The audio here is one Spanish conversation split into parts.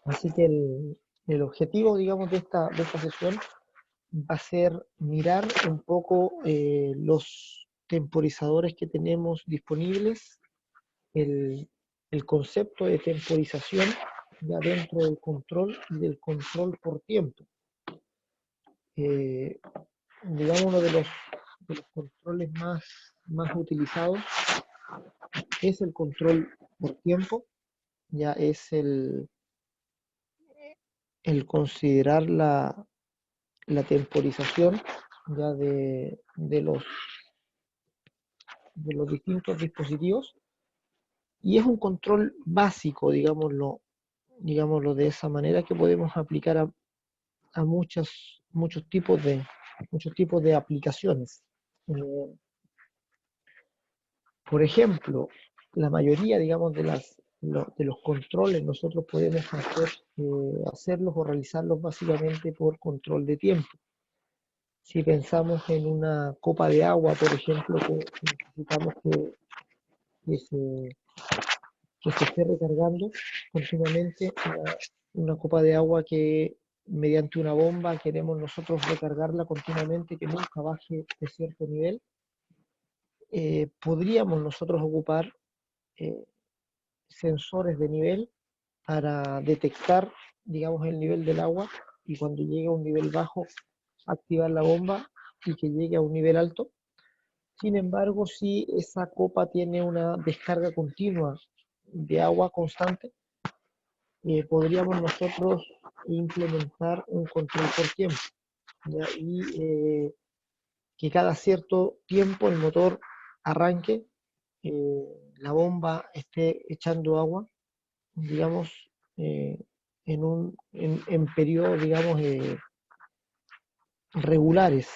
Así que el objetivo, digamos, de esta sesión va a ser mirar un poco los temporizadores que tenemos disponibles, el, el concepto de temporización ya dentro del control y del control por tiempo. Eh, digamos, uno de los controles más utilizados es el control por tiempo, ya es el considerar la temporización ya de los distintos dispositivos, y es un control básico, digámoslo de esa manera, que podemos aplicar a muchos tipos de aplicaciones. Eh, por ejemplo, la mayoría, digamos, de los controles nosotros podemos hacerlos o realizarlos básicamente por control de tiempo. Si pensamos en una copa de agua, por ejemplo, que necesitamos que se, que se esté recargando continuamente, una copa de agua que mediante una bomba queremos nosotros recargarla continuamente, que nunca baje de cierto nivel, podríamos nosotros ocupar eh, sensores de nivel para detectar, digamos, el nivel del agua, y cuando llegue a un nivel bajo, activar la bomba y que llegue a un nivel alto. Sin embargo, si esa copa tiene una descarga continua de agua constante, podríamos nosotros implementar un control por tiempo, ¿ya? Y que cada cierto tiempo el motor arranque, la bomba esté echando agua, digamos, eh, en periodos, digamos, regulares.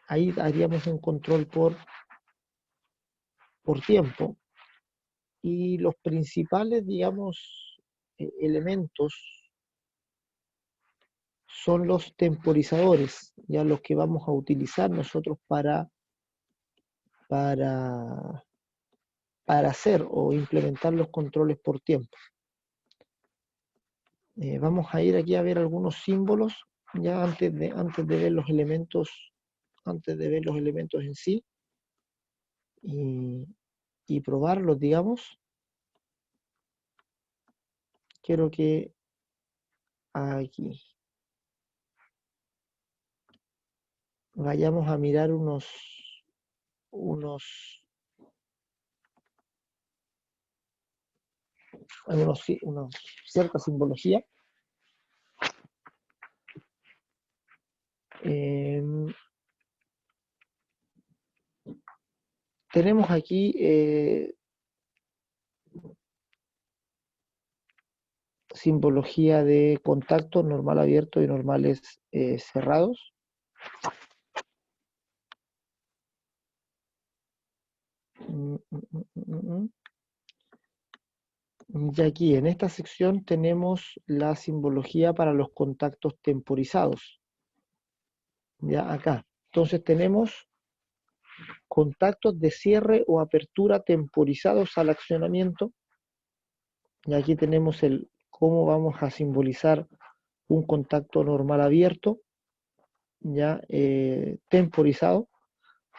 Ahí haríamos un control por tiempo. Y los principales, digamos, elementos son los temporizadores, ya los que vamos a utilizar nosotros para, para hacer o implementar los controles por tiempo. Vamos a ir aquí a ver algunos símbolos, ya antes de ver los elementos en sí, y, y probarlos, digamos. Quiero que aquí vayamos a mirar unos, una cierta simbología. Tenemos aquí simbología de contactos normal abierto y normales cerrados. Y aquí en esta sección tenemos la simbología para los contactos temporizados. Ya acá. Entonces tenemos contactos de cierre o apertura temporizados al accionamiento. Y aquí tenemos cómo vamos a simbolizar un contacto normal abierto, ya temporizado,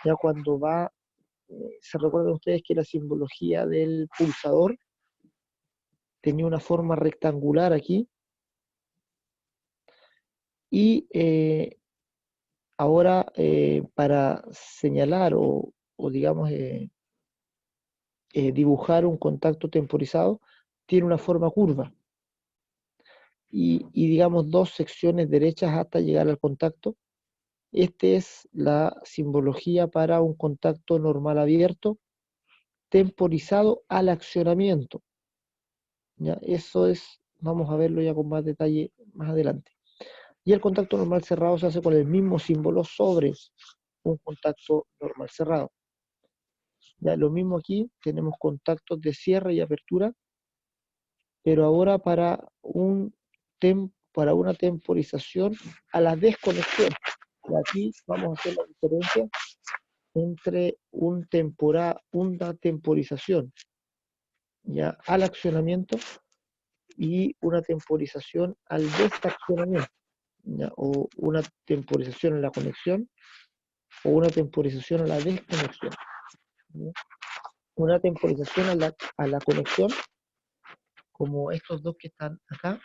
ya cuando va, se recuerdan ustedes que la simbología del pulsador tenía una forma rectangular aquí, y ahora para señalar o digamos, dibujar un contacto temporizado, tiene una forma curva y digamos dos secciones derechas hasta llegar al contacto. Esta es la simbología para un contacto normal abierto temporizado al accionamiento. ¿Ya? Eso es, vamos a verlo ya con más detalle más adelante. Y el contacto normal cerrado se hace con el mismo símbolo sobre un contacto normal cerrado. Ya lo mismo aquí, tenemos contactos de cierre y apertura, pero ahora para una temporización a la desconexión. Y aquí vamos a hacer la diferencia entre una temporización ya al accionamiento y una temporización al desaccionamiento, ¿ya? O una temporización a la conexión o una temporización a la desconexión, ¿ya? Una temporización a la conexión, como estos dos que están acá,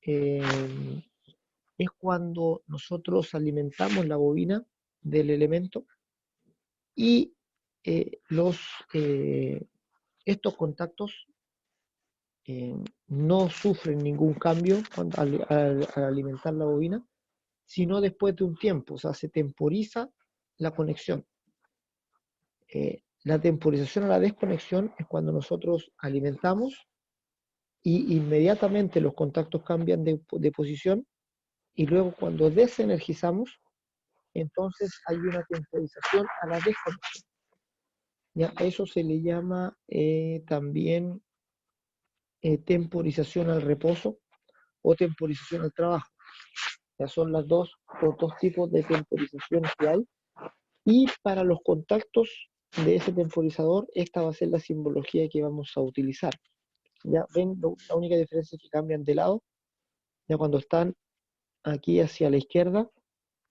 eh, es cuando nosotros alimentamos la bobina del elemento y eh, los, eh, estos contactos no sufren ningún cambio al alimentar la bobina, sino después de un tiempo, o sea, se temporiza la conexión. La temporización a la desconexión es cuando nosotros alimentamos y inmediatamente los contactos cambian de posición y luego cuando desenergizamos, entonces hay una temporización a la desconexión. ¿Ya? A eso se le llama también temporización al reposo o temporización al trabajo. Ya son los dos tipos de temporizaciones que hay. Y para los contactos de ese temporizador, esta va a ser la simbología que vamos a utilizar. Ya ven, la única diferencia es que cambian de lado. Ya cuando están aquí hacia la izquierda,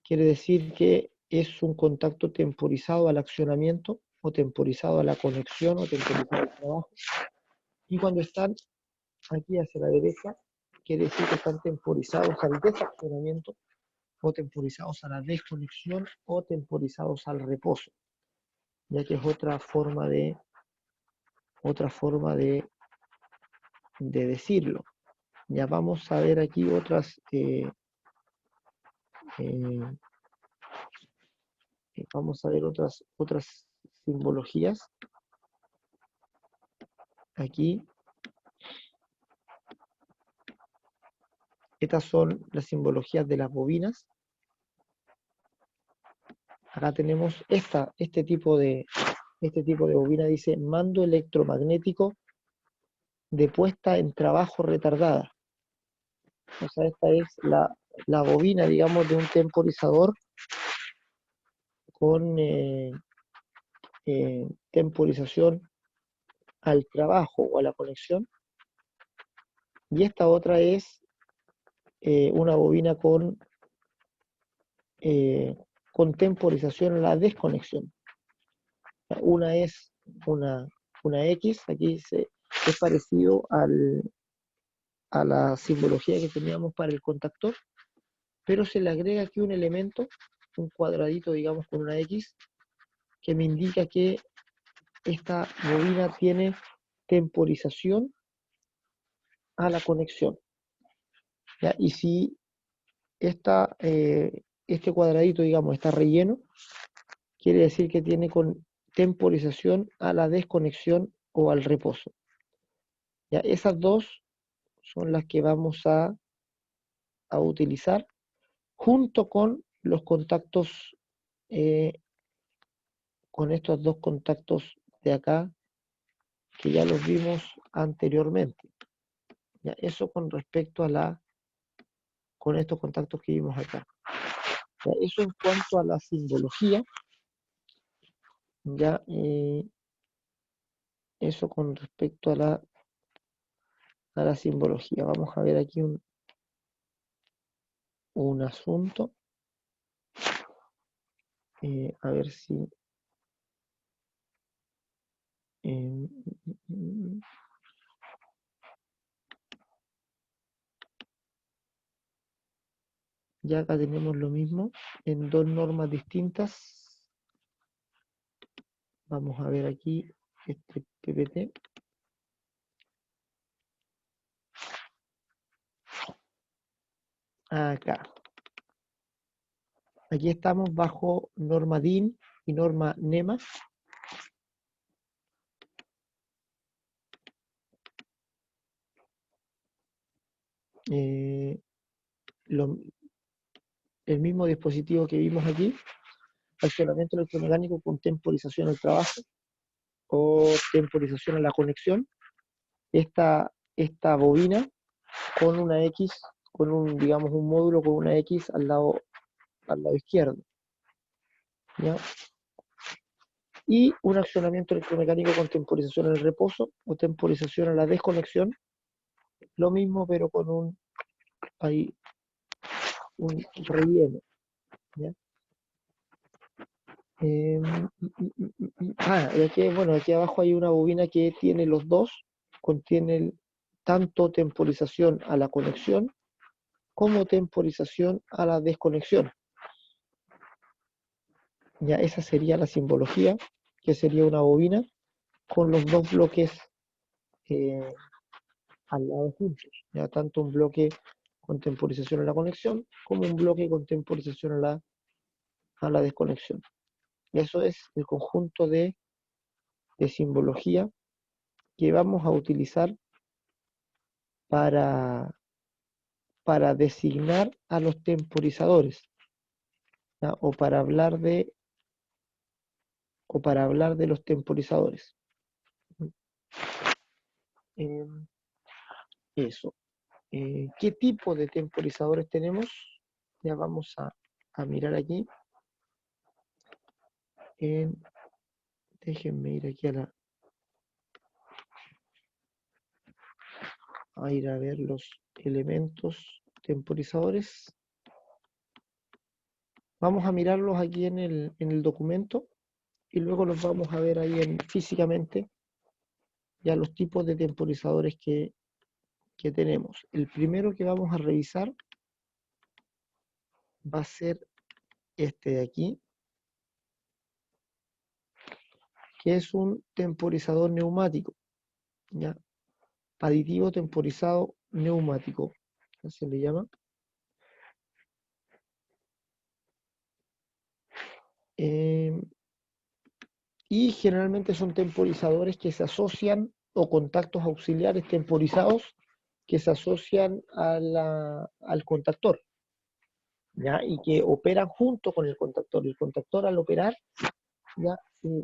quiere decir que es un contacto temporizado al accionamiento o temporizado a la conexión o temporizado al trabajo. Y cuando están aquí hacia la derecha, quiere decir que están temporizados al desaccionamiento o temporizados a la desconexión o temporizados al reposo, ya que es otra forma de decirlo. Ya vamos a ver aquí eh, vamos a ver otras simbologías. Aquí, estas son las simbologías de las bobinas. Acá tenemos este tipo de bobina, dice mando electromagnético de puesta en trabajo retardada. O sea, esta es la bobina, digamos, de un temporizador con temporización al trabajo o a la conexión. Y esta otra es una bobina con temporización a la desconexión. Una es una X, aquí es parecido a la simbología que teníamos para el contactor, pero se le agrega aquí un elemento, un cuadradito, digamos, con una X, que me indica que esta bobina tiene temporización a la conexión. ¿Ya? Y si este cuadradito, digamos, está relleno, quiere decir que tiene con temporización a la desconexión o al reposo. ¿Ya? Esas dos son las que vamos a utilizar junto con los contactos, con estos dos contactos de acá, que ya los vimos anteriormente. ¿Ya? Eso con respecto con estos contactos que vimos acá. ¿Ya? Eso en cuanto a la simbología, ya eso con respecto a la simbología. Vamos a ver aquí un asunto. A ver si... ya acá tenemos lo mismo en dos normas distintas. Vamos a ver aquí este PPT. Acá. Aquí estamos bajo norma DIN y norma NEMA. Eh, el mismo dispositivo que vimos aquí, accionamiento electromecánico con temporización al trabajo o temporización a la conexión. Esta bobina con una X, digamos, un módulo con una X al lado izquierdo. ¿Ya? Y un accionamiento electromecánico con temporización al reposo o temporización a la desconexión, lo mismo pero con ahí, un relleno, ¿ya? Y aquí, bueno, aquí abajo hay una bobina que tiene los dos, contiene tanto temporización a la conexión como temporización a la desconexión. Ya esa sería la simbología, que sería una bobina con los dos bloques eh, al lado juntos. Ya tanto un bloque con temporización a la conexión como un bloque con temporización a la desconexión. Y eso es el conjunto de simbología que vamos a utilizar para, para designar a los temporizadores, ¿ya? O para hablar de los temporizadores. Eso. ¿Qué tipo de temporizadores tenemos? Ya vamos a mirar aquí. Déjenme ir aquí a ir a ver los elementos temporizadores. Vamos a mirarlos aquí en el documento y luego los vamos a ver ahí físicamente ya los tipos de temporizadores que tenemos. El primero que vamos a revisar va a ser este de aquí, que es un temporizador neumático, ¿ya? Aditivo temporizado neumático, así se le llama. Y generalmente son temporizadores que se asocian o contactos auxiliares temporizados que se asocian al contactor, ¿ya? Y que operan junto con el contactor. El contactor al operar ya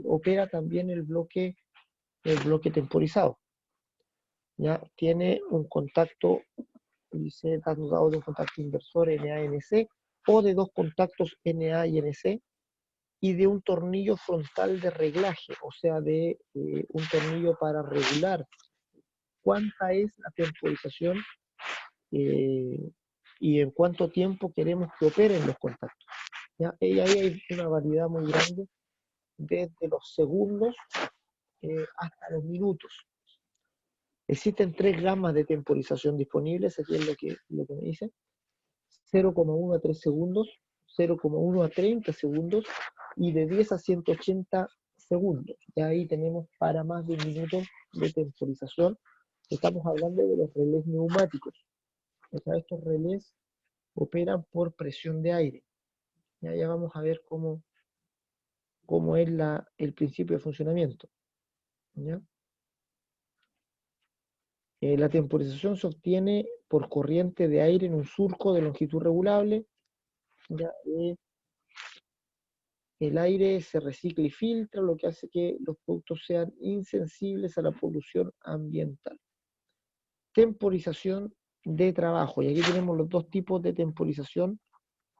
opera también el bloque temporizado. Ya tiene un contacto, dice, dado de un contacto inversor NA-NC o de dos contactos NA y NC y de un tornillo frontal de reglaje, o sea, de un tornillo para regular cuánta es la temporización y en cuánto tiempo queremos que operen los contactos. ¿Ya? Y ahí hay una variedad muy grande, desde los segundos hasta los minutos. Existen tres gamas de temporización disponibles, aquí es lo que me dice. 0,1 a 3 segundos, 0,1 a 30 segundos y de 10 a 180 segundos. Ya ahí tenemos para más de un minuto de temporización. Estamos hablando de los relés neumáticos. O sea, estos relés operan por presión de aire. Ya vamos a ver cómo es el principio de funcionamiento. ¿Ya? La temporización se obtiene por corriente de aire en un surco de longitud regulable. ¿Ya? El aire se recicla y filtra, lo que hace que los productos sean insensibles a la polución ambiental. Temporización de trabajo. Y aquí tenemos los dos tipos de temporización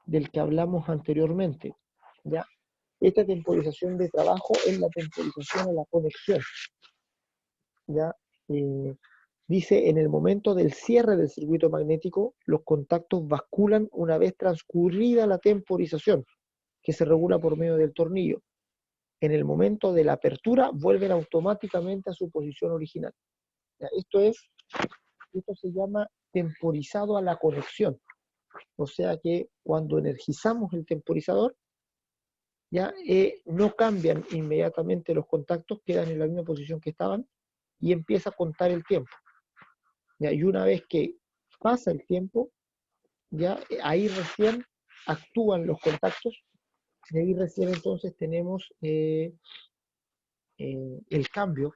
del que hablamos anteriormente. ¿Ya? Esta temporización de trabajo es la temporización a la conexión. ¿Ya? Dice, en el momento del cierre del circuito magnético, los contactos basculan una vez transcurrida la temporización, que se regula por medio del tornillo. En el momento de la apertura, vuelven automáticamente a su posición original. ¿Ya? Esto se llama temporizado a la conexión. O sea que cuando energizamos el temporizador, ya no cambian inmediatamente los contactos, quedan en la misma posición que estaban y empieza a contar el tiempo. ¿Ya? Y una vez que pasa el tiempo, ya ahí recién actúan los contactos y ahí recién entonces tenemos el cambio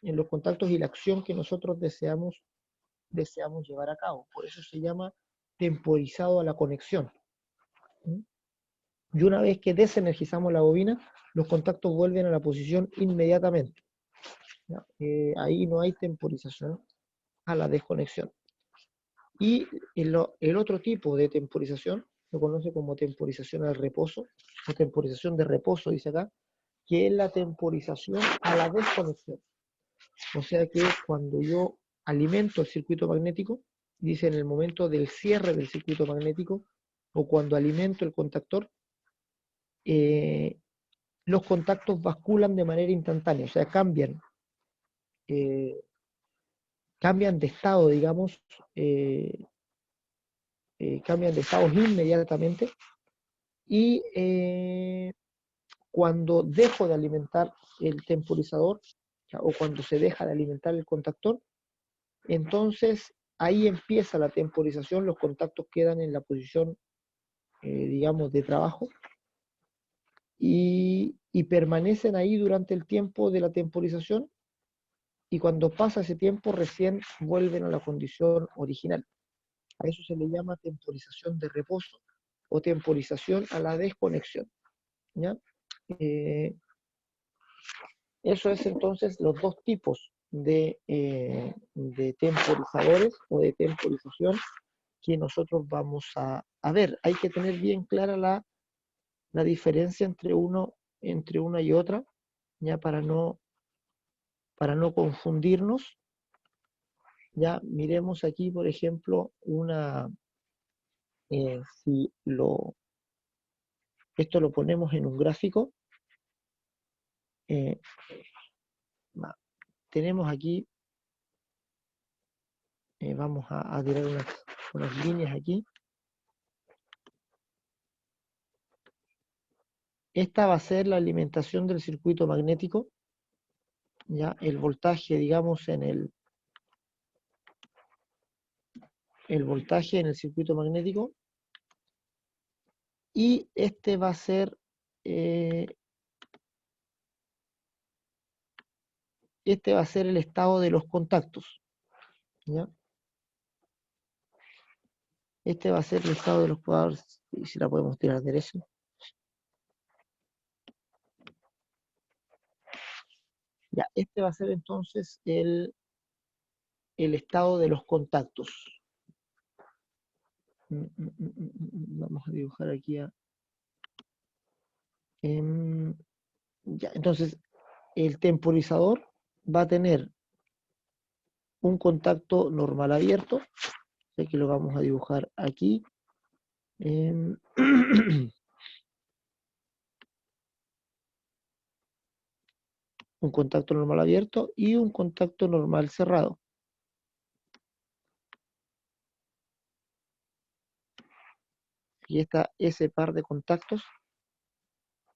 en los contactos y la acción que nosotros deseamos llevar a cabo. Por eso se llama temporizado a la conexión. Y una vez que desenergizamos la bobina, los contactos vuelven a la posición inmediatamente. Ahí no hay temporización a la desconexión. Y el otro tipo de temporización se conoce como temporización al reposo, o temporización de reposo, dice acá, que es la temporización a la desconexión. O sea que cuando yo alimento el circuito magnético, dice en el momento del cierre del circuito magnético o cuando alimento el contactor, eh, los contactos basculan de manera instantánea, o sea, eh, cambian de estado, digamos, cambian de estados inmediatamente y cuando dejo de alimentar el temporizador o cuando se deja de alimentar el contactor, entonces ahí empieza la temporización, los contactos quedan en la posición, digamos, de trabajo y permanecen ahí durante el tiempo de la temporización y cuando pasa ese tiempo recién vuelven a la condición original. A eso se le llama temporización de reposo o temporización a la desconexión. ¿Ya? Eh, Eso es entonces los dos tipos de temporizadores o de temporización que nosotros vamos a ver. Hay que tener bien clara la diferencia entre una y otra, ya para no confundirnos. Ya miremos aquí, por ejemplo, si esto lo ponemos en un gráfico, eh, tenemos aquí, vamos a tirar unas líneas aquí. Esta va a ser la alimentación del circuito magnético, ya el voltaje, digamos, el voltaje en el circuito magnético, y este va a ser el estado de los contactos, ¿ya? Este va a ser el estado de los cuadros, y si la podemos tirar derecho. Ya, este va a ser entonces el estado de los contactos. Vamos a dibujar aquí ya, entonces, el temporizador va a tener un contacto normal abierto, así que lo vamos a dibujar aquí. Un contacto normal abierto y un contacto normal cerrado. Aquí está ese par de contactos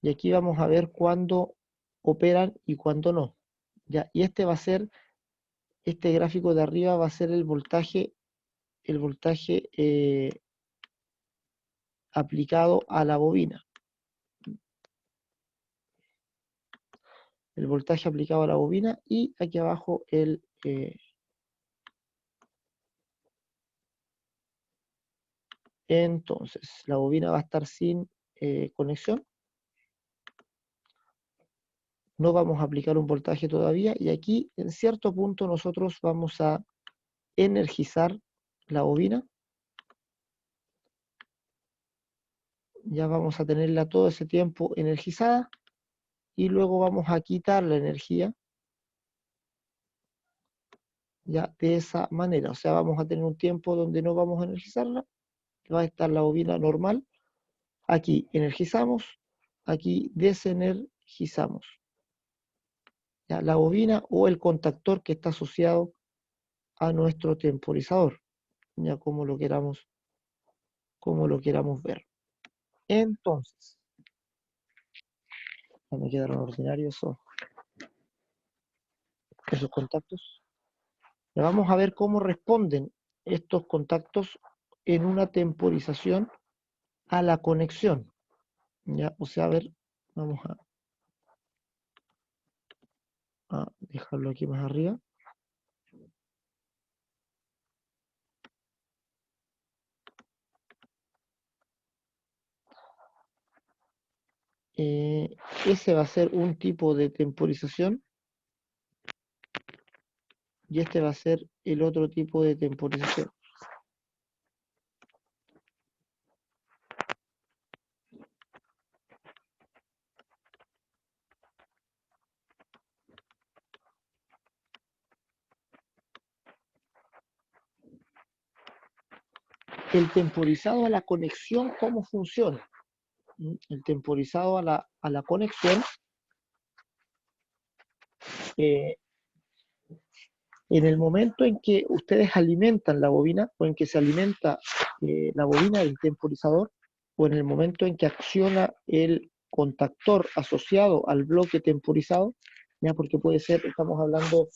y aquí vamos a ver cuándo operan y cuándo no. Ya, y este gráfico de arriba va a ser el voltaje aplicado a la bobina. El voltaje aplicado a la bobina y aquí abajo entonces la bobina va a estar sin conexión. No vamos a aplicar un voltaje todavía y aquí en cierto punto nosotros vamos a energizar la bobina. Ya vamos a tenerla todo ese tiempo energizada y luego vamos a quitar la energía ya de esa manera. O sea, vamos a tener un tiempo donde no vamos a energizarla, va a estar la bobina normal. Aquí energizamos, aquí desenergizamos. Ya, la bobina o el contactor que está asociado a nuestro temporizador, ya como lo queramos ver. Entonces, ya me quedaron ordinarios esos contactos. Ya vamos a ver cómo responden estos contactos en una temporización a la conexión. Ya, o sea, a ver, vamos a dejarlo aquí más arriba. Ese va a ser un tipo de temporización y este va a ser el otro tipo de temporización. el temporizado a la conexión, ¿cómo funciona? El temporizado a la conexión, eh, en el momento en que ustedes alimentan la bobina o en que se alimenta la bobina del temporizador, o en el momento en que acciona el contactor asociado al bloque temporizado, ya porque puede ser, estamos hablando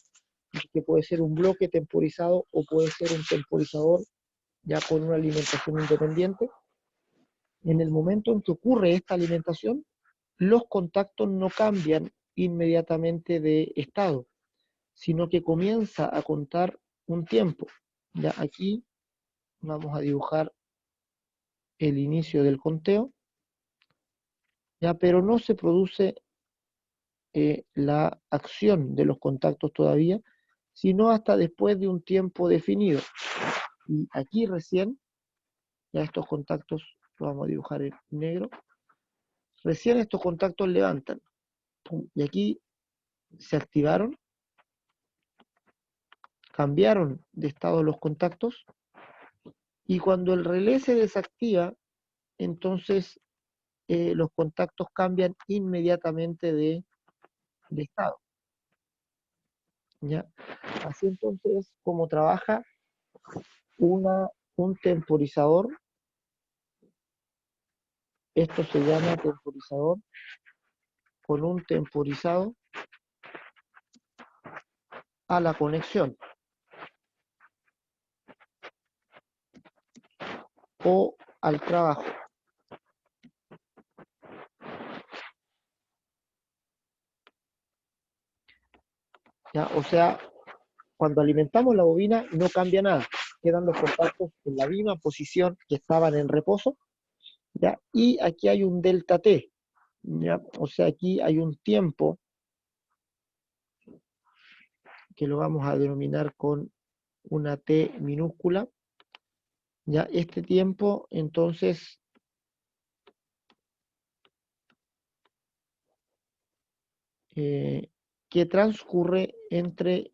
de que puede ser un bloque temporizado o puede ser un temporizador ya con una alimentación independiente. En el momento en que ocurre esta alimentación, los contactos no cambian inmediatamente de estado, sino que comienza a contar un tiempo. Ya aquí vamos a dibujar el inicio del conteo, ya, pero no se produce la acción de los contactos todavía, sino hasta después de un tiempo definido. Y aquí recién, ya estos contactos, lo vamos a dibujar en negro, recién estos contactos levantan. Y aquí se activaron, cambiaron de estado los contactos, y cuando el relé se desactiva, entonces los contactos cambian inmediatamente de estado. ¿Ya? Así entonces, como trabaja un temporizador, esto se llama temporizador con un temporizado a la conexión o al trabajo. ¿Ya? O sea, cuando alimentamos la bobina no cambia nada, quedan los contactos en la misma posición que estaban en reposo, ¿ya? Y aquí hay un delta T, ¿ya? O sea, aquí hay un tiempo que lo vamos a denominar con una T minúscula, ¿ya? Este tiempo, entonces, eh, que transcurre entre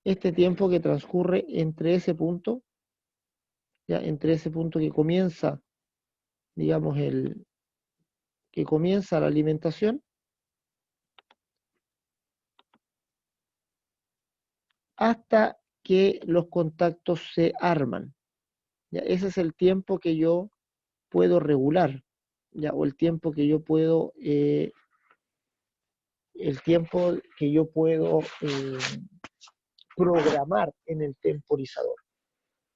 este tiempo que transcurre entre ese punto, ya entre ese punto que comienza, digamos, que comienza la alimentación, hasta que los contactos se arman. ¿Ya? Ese es el tiempo que yo puedo regular, ¿ya? O el tiempo que yo puedo programar en el temporizador.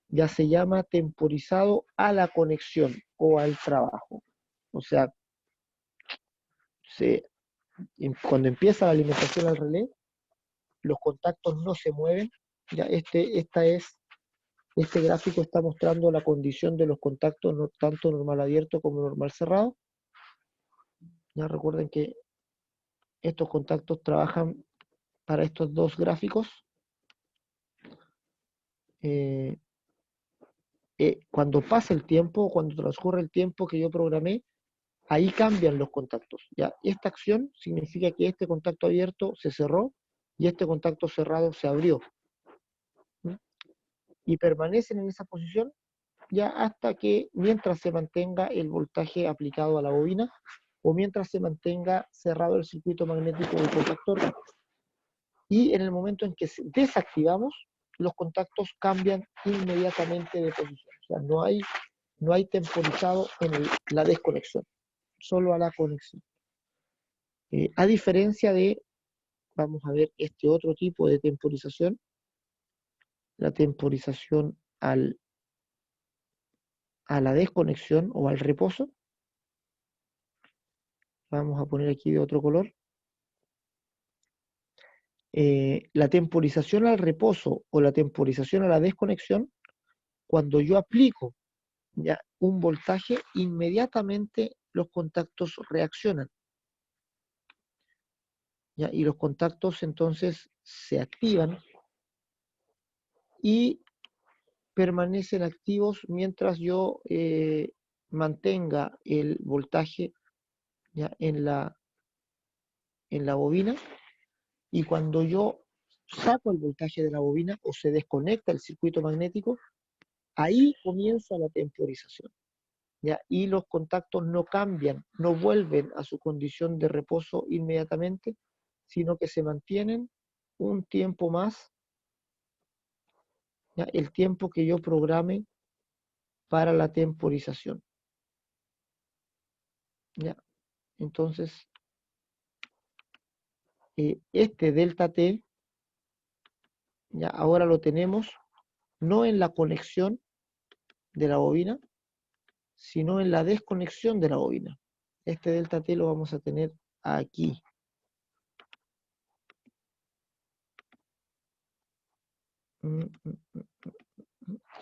Ya se llama temporizado a la conexión o al trabajo. O sea, se, cuando empieza la alimentación al relé, los contactos no se mueven. Ya este gráfico está mostrando la condición de los contactos, no tanto normal abierto como normal cerrado. Ya recuerden que estos contactos trabajan para estos dos gráficos. Eh, cuando pasa el tiempo, cuando transcurre el tiempo que yo programé, ahí cambian los contactos. ¿Ya? Esta acción significa que este contacto abierto se cerró y este contacto cerrado se abrió. ¿Sí? Y permanecen en esa posición ya hasta que, mientras se mantenga el voltaje aplicado a la bobina o mientras se mantenga cerrado el circuito magnético del contactor. Y en el momento en que desactivamos, los contactos cambian inmediatamente de posición. O sea, no hay temporizado en la desconexión, solo a la conexión. A diferencia de, vamos a ver este otro tipo de temporización, la temporización a la desconexión o al reposo. Vamos a poner aquí de otro color. La temporización al reposo o la temporización a la desconexión, cuando yo aplico ya un voltaje, inmediatamente los contactos reaccionan. ¿Ya? Y los contactos entonces se activan y permanecen activos mientras yo mantenga el voltaje ya en la bobina, y cuando yo saco el voltaje de la bobina o se desconecta el circuito magnético, ahí comienza la temporización. ¿Ya? Y los contactos no cambian, no vuelven a su condición de reposo inmediatamente, sino que se mantienen un tiempo más, ¿ya? El tiempo que yo programe para la temporización. ¿Ya? Entonces, este delta T, ya ahora lo tenemos no en la conexión de la bobina, sino en la desconexión de la bobina. Este delta T lo vamos a tener aquí.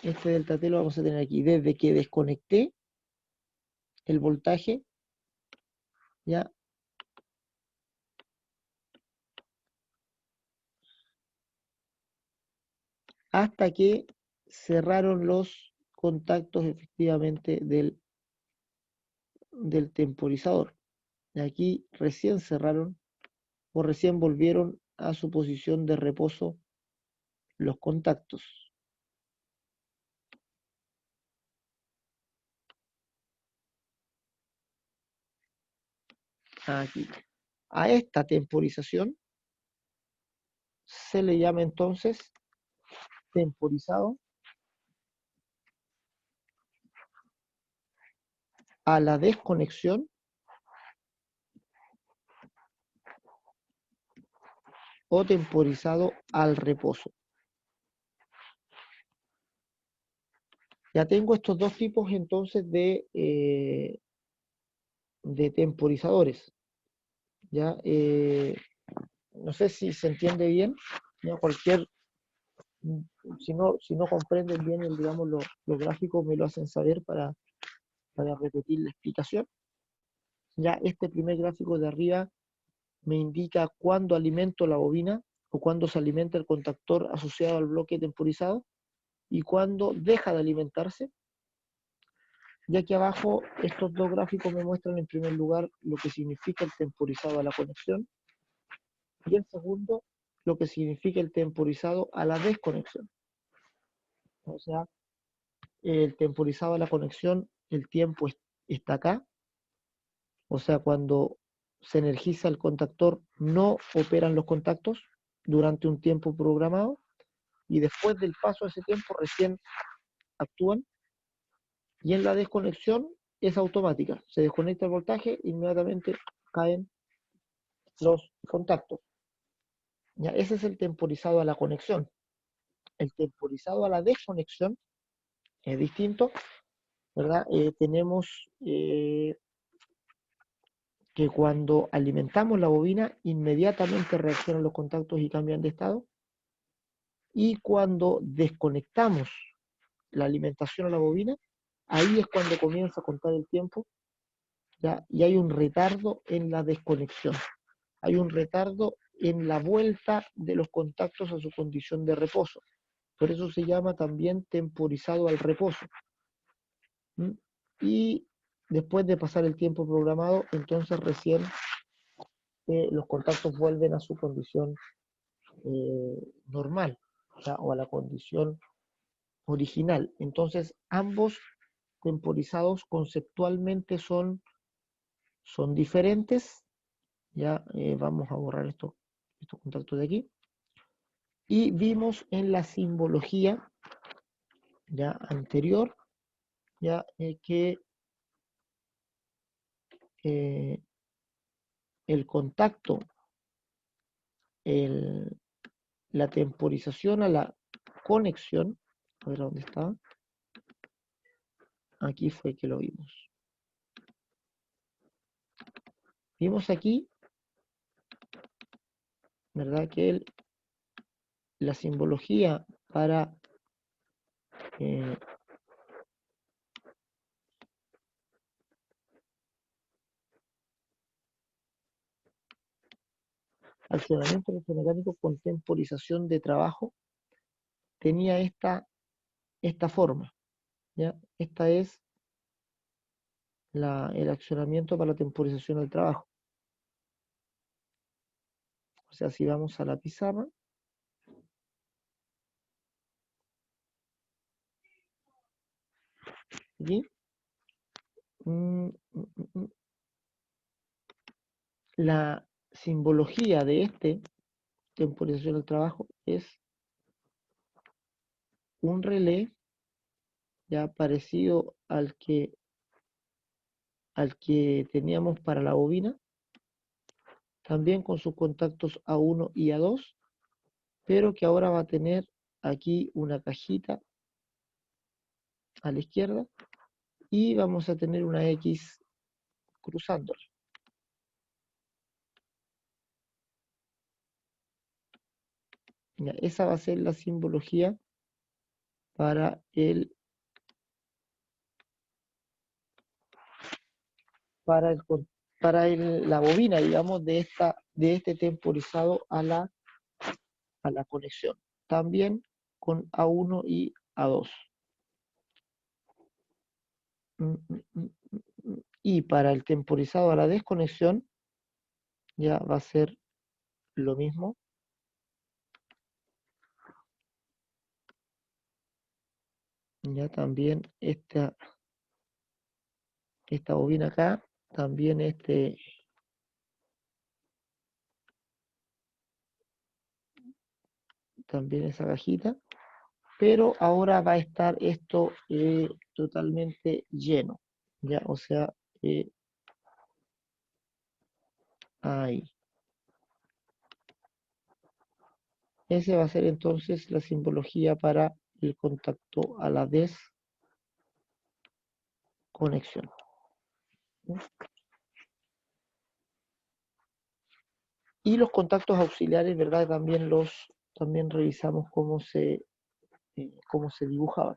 Este delta T lo vamos a tener aquí. Desde que desconecté el voltaje, ya hasta que cerraron los contactos efectivamente del temporizador. Y aquí recién cerraron o recién volvieron a su posición de reposo los contactos. Aquí. A esta temporización se le llama entonces temporizado a la desconexión o temporizado al reposo. Ya tengo estos dos tipos entonces de temporizadores. Ya, no sé si se entiende bien. Ya cualquier, si no comprenden bien digamos, los gráficos, me lo hacen saber para repetir la explicación. Ya este primer gráfico de arriba me indica cuándo alimento la bobina o cuándo se alimenta el contactor asociado al bloque temporizado y cuándo deja de alimentarse. Y aquí abajo estos dos gráficos me muestran en primer lugar lo que significa el temporizado a la conexión y en segundo lo que significa el temporizado a la desconexión. O sea, el temporizado a la conexión, el tiempo está acá, o sea, cuando se energiza el contactor no operan los contactos durante un tiempo programado y después del paso de ese tiempo recién actúan, y en la desconexión es automática, se desconecta el voltaje, inmediatamente caen los contactos. ¿Ya? Ese es el temporizado a la conexión. El temporizado a la desconexión es distinto, ¿verdad? Tenemos que cuando alimentamos la bobina, inmediatamente reaccionan los contactos y cambian de estado. Y cuando desconectamos la alimentación a la bobina, ahí es cuando comienza a contar el tiempo, ¿ya? Y hay un retardo en la desconexión. Hay un retardo en la vuelta de los contactos a su condición de reposo. Por eso se llama también temporizado al reposo. ¿Mm? Y después de pasar el tiempo programado, entonces recién los contactos vuelven a su condición normal, o a la condición original. Entonces, ambos temporizados conceptualmente son diferentes. Ya vamos a borrar estos contactos de aquí. Y vimos en la simbología ya anterior ya que el contacto, la temporización a la conexión, a ver dónde está, aquí fue que lo vimos. Vimos aquí, ¿verdad? Que la simbología para accionamiento electromecánico con temporización de trabajo tenía esta forma, ¿ya? Esta es el accionamiento para la temporización del trabajo. O sea, si vamos a la pizarra, aquí. La simbología de temporización del trabajo es un relé ya parecido al que teníamos para la bobina, también con sus contactos A1 y A2, pero que ahora va a tener aquí una cajita a la izquierda y vamos a tener una X cruzándola. Ya, esa va a ser la simbología para la bobina, digamos, de este temporizado a la conexión. También con A1 y A2. Y para el temporizado a la desconexión, ya va a ser lo mismo. Ya también esta bobina acá, también también esa cajita, pero ahora va a estar esto totalmente lleno, ya, o sea, ahí. Ese va a ser entonces la simbología para el contacto a la desconexión. Y los contactos auxiliares, ¿verdad? También revisamos cómo se dibujaban.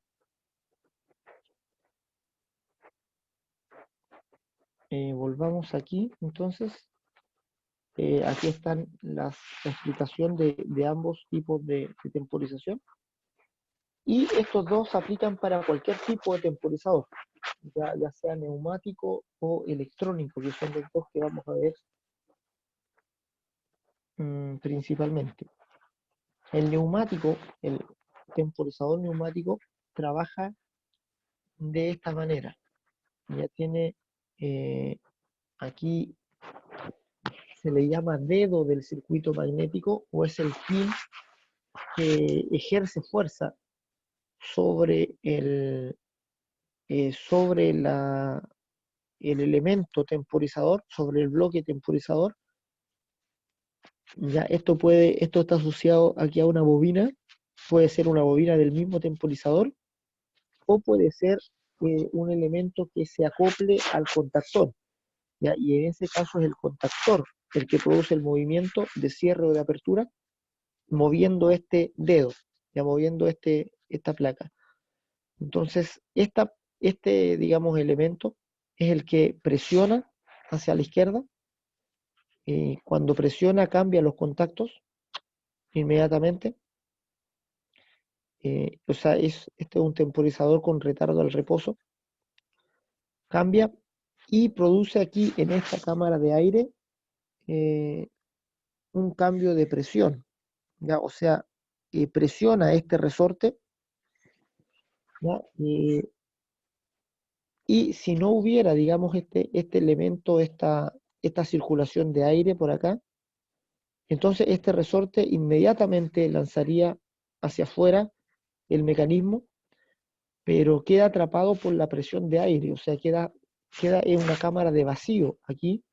Volvamos aquí, entonces. Aquí están la explicación de ambos tipos de temporización. Y estos dos se aplican para cualquier tipo de temporizador, ya sea neumático o electrónico, que son los dos que vamos a ver principalmente. El temporizador neumático trabaja de esta manera. Ya tiene aquí se le llama dedo del circuito magnético o es el pin que ejerce fuerza sobre sobre el elemento temporizador, sobre el bloque temporizador. Ya esto está asociado aquí a una bobina, puede ser una bobina del mismo temporizador o puede ser un elemento que se acople al contactor. ¿Ya? Y en ese caso es el contactor el que produce el movimiento de cierre o de apertura, moviendo este dedo, ya moviendo esta placa. Entonces, digamos, elemento es el que presiona hacia la izquierda. Cuando presiona, cambia los contactos inmediatamente. O sea, este es un temporizador con retardo al reposo. Cambia y produce aquí en esta cámara de aire un cambio de presión. ¿Ya? O sea, presiona este resorte. ¿Ya? Y si no hubiera, digamos, este elemento, esta circulación de aire por acá, entonces este resorte inmediatamente lanzaría hacia afuera el mecanismo, pero queda atrapado por la presión de aire, o sea, queda en una cámara de vacío aquí,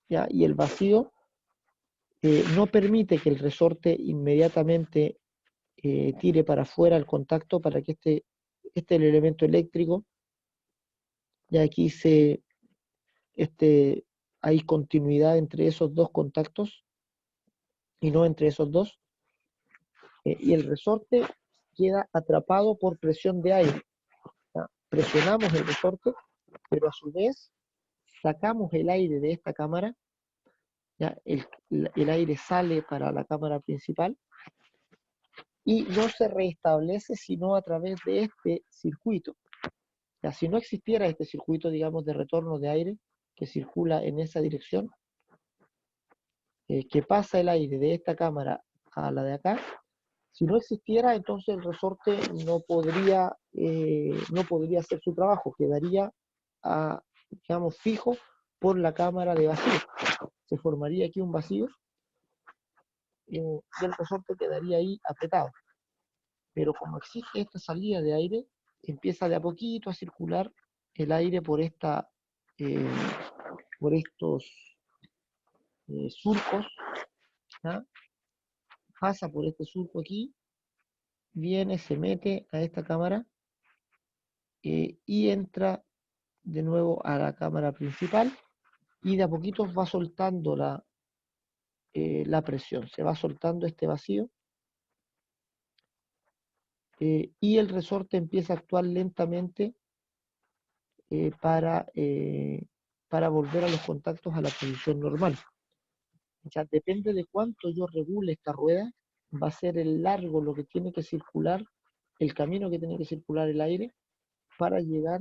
¿ya? Y el vacío no permite que el resorte inmediatamente tire para afuera el contacto para que el elemento eléctrico, ya aquí hay continuidad entre esos dos contactos y no entre esos dos, y el resorte queda atrapado por presión de aire. ¿Ya? Presionamos el resorte, pero a su vez sacamos el aire de esta cámara, ¿ya? El aire sale para la cámara principal y no se restablece sino a través de este circuito. ¿Ya? Si no existiera este circuito, digamos, de retorno de aire que circula en esa dirección, que pasa el aire de esta cámara a la de acá, Si no existiera, entonces el resorte no podría hacer su trabajo, quedaría, digamos, fijo por la cámara de vacío. Se formaría aquí un vacío y el resorte quedaría ahí apretado. Pero como existe esta salida de aire, empieza de a poquito a circular el aire eh, por estos surcos, ¿ya? Pasa por este surco aquí, viene, se mete a esta cámara y entra de nuevo a la cámara principal y de a poquito va soltando la presión, se va soltando este vacío y el resorte empieza a actuar lentamente eh, para, eh, para volver a los contactos a la posición normal. Ya depende de cuánto yo regule esta rueda, va a ser el largo lo que tiene que circular, el camino que tiene que circular el aire para llegar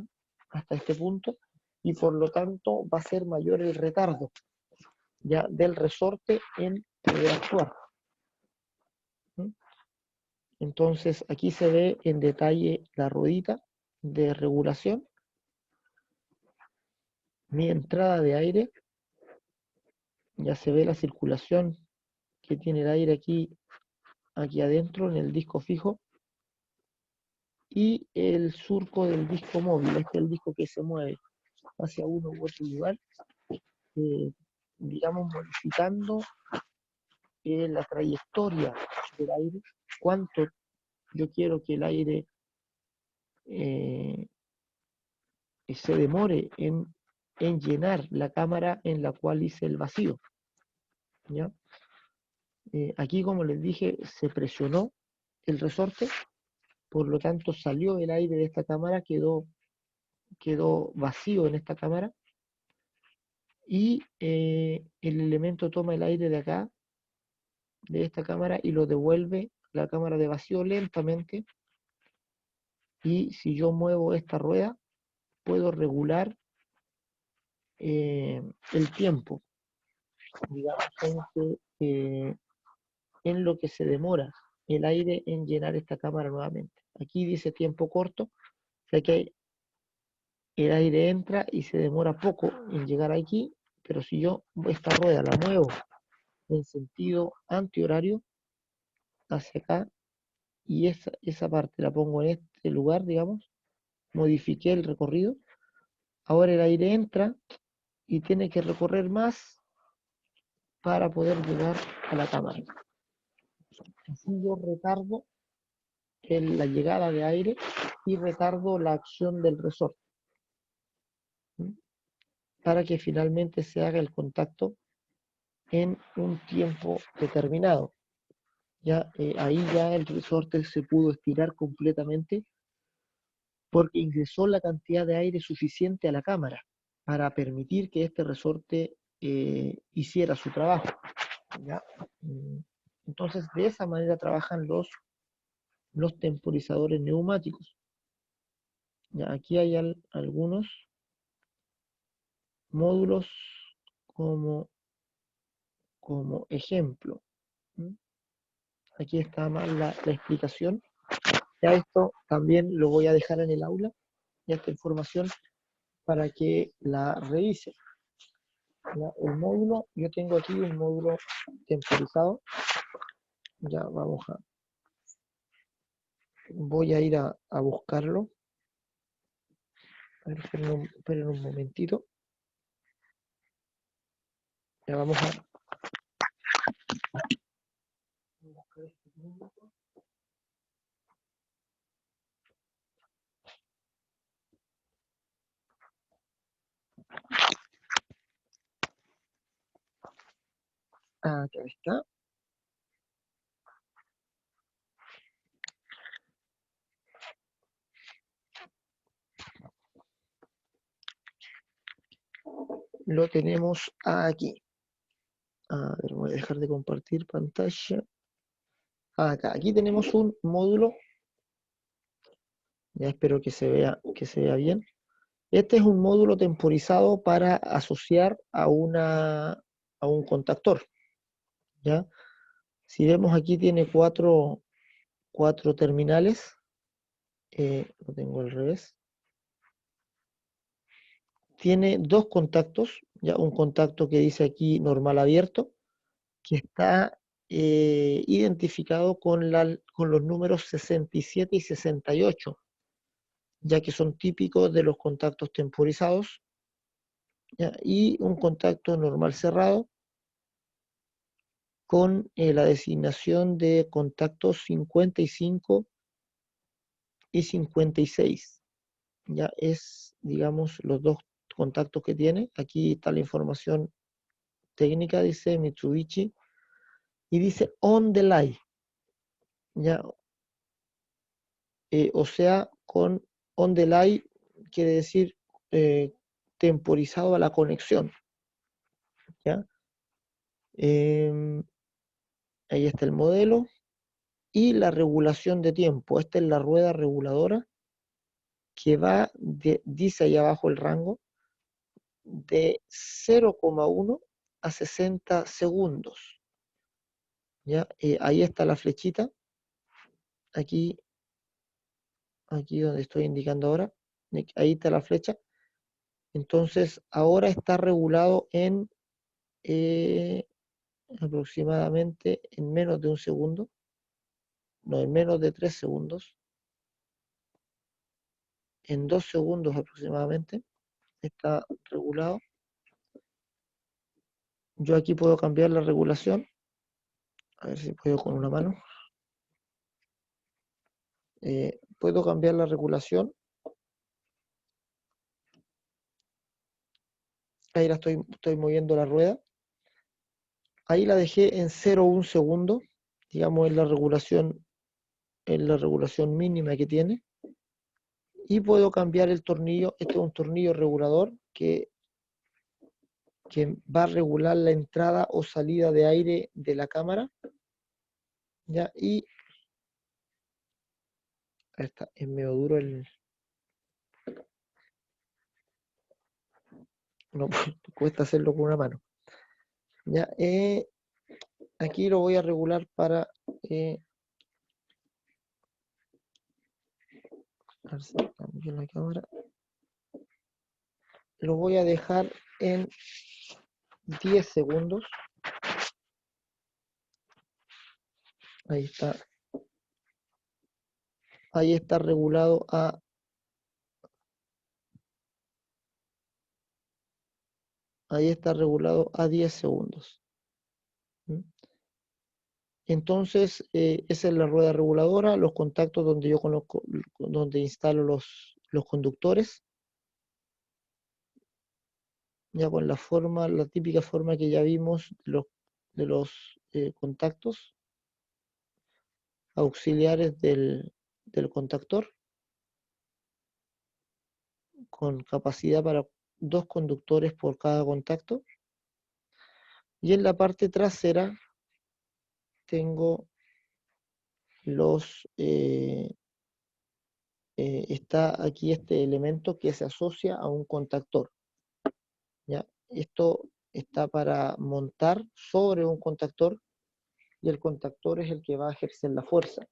hasta este punto y por lo tanto va a ser mayor el retardo ya del resorte en poder actuar. ¿Mm? Entonces aquí se ve en detalle la ruedita de regulación, mi entrada de aire, ya se ve la circulación que tiene el aire aquí adentro en el disco fijo y el surco del disco móvil, este es el disco que se mueve hacia uno u otro lugar, eh, digamos modificando la trayectoria del aire, cuánto yo quiero que el aire eh, se demore en llenar la cámara en la cual hice el vacío. ¿Ya? Aquí, como les dije, se presionó el resorte, por lo tanto salió el aire de esta cámara, quedó vacío en esta cámara y el elemento toma el aire de acá, de esta cámara, y lo devuelve a la cámara de vacío lentamente. Y si yo muevo esta rueda, puedo regular el tiempo, digamos, en lo que se demora el aire en llenar esta cámara nuevamente. Aquí dice tiempo corto, o sea que el aire entra y se demora poco en llegar aquí, pero si yo esta rueda la muevo en sentido antihorario hacia acá y esa parte la pongo en este lugar, digamos, modifiqué el recorrido, ahora el aire entra y tiene que recorrer más para poder llegar a la cámara. Así yo retardo la llegada de aire y retardo la acción del resorte, ¿sí? Para que finalmente se haga el contacto en un tiempo determinado. Ya, ahí ya el resorte se pudo estirar completamente porque ingresó la cantidad de aire suficiente a la cámara para permitir que este resorte hiciera su trabajo. ¿Ya? Entonces, de esa manera trabajan los temporizadores neumáticos. Ya, aquí hay algunos módulos como ejemplo. Aquí está más la explicación. Ya esto también lo voy a dejar en el aula, ya esta información para que la revise. Ya, el módulo, yo tengo aquí un módulo temporizado. Ya voy a ir a buscarlo. A ver, esperen un momentito. Ya vamos a buscar este módulo. Acá está. Lo tenemos aquí. A ver, voy a dejar de compartir pantalla. Acá, aquí tenemos un módulo. Ya espero que se vea bien. Este es un módulo temporizado para asociar a un contactor. ¿Ya? Si vemos aquí tiene cuatro 4 terminales. Lo tengo al revés. Tiene 2 contactos, ya un contacto que dice aquí normal abierto, que está identificado con los números 67 y 68, ya que son típicos de los contactos temporizados, ¿ya? Y un contacto normal cerrado con la designación de contactos 55 y 56. Ya es, digamos, los 2 contactos que tiene. Aquí está la información técnica, dice Mitsubishi, y dice on delay, ya, o sea, con on delay quiere decir temporizado a la conexión, ¿ya? Ahí está el modelo y la regulación de tiempo. Esta es la rueda reguladora que va, dice ahí abajo el rango, de 0,1 a 60 segundos. ¿Ya? Ahí está la flechita, aquí donde estoy indicando ahora, ahí está la flecha. Entonces ahora está regulado en aproximadamente en menos de un segundo, no, en menos de 3 segundos, en 2 segundos aproximadamente está regulado. Yo aquí puedo cambiar la regulación, a ver si puedo con una mano. Puedo cambiar la regulación. Ahí la estoy moviendo la rueda. Ahí la dejé en 0,1 segundo, digamos en la regulación mínima que tiene. Y puedo cambiar el tornillo. Este es un tornillo regulador que va a regular la entrada o salida de aire de la cámara. ¿Ya? Y ahí está, es medio duro no cuesta hacerlo con una mano. ¿Ya? Aquí lo voy a regular para a ver si cambio la cámara. Lo voy a dejar en 10 segundos. Ahí está. Ahí está regulado a ahí está regulado a 10 segundos. ¿Mm? Entonces, esa es la rueda reguladora, los contactos donde yo conozco, donde instalo los conductores, ya con la típica forma que ya vimos de los contactos auxiliares del contactor, con capacidad para 2 conductores por cada contacto. Y en la parte trasera tengo está aquí este elemento que se asocia a un contactor, ¿ya? Esto está para montar sobre un contactor y el contactor es el que va a ejercer la fuerza,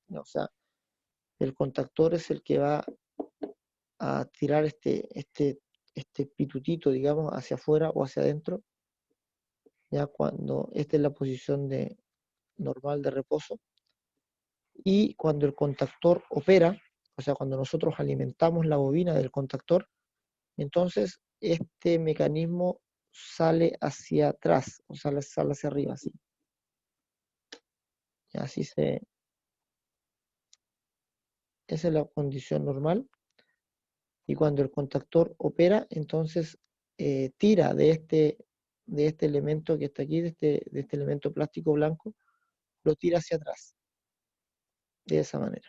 ¿ya? O sea, el contactor es el que va a tirar este pitutito, digamos, hacia afuera o hacia adentro, ya cuando esta es la posición normal de reposo. Y cuando el contactor opera, o sea, cuando nosotros alimentamos la bobina del contactor, entonces este mecanismo sale hacia atrás, o sale hacia arriba, así. Y así esa es la condición normal. Y cuando el contactor opera, entonces tira de este elemento que está aquí, de este elemento plástico blanco, lo tira hacia atrás, de esa manera.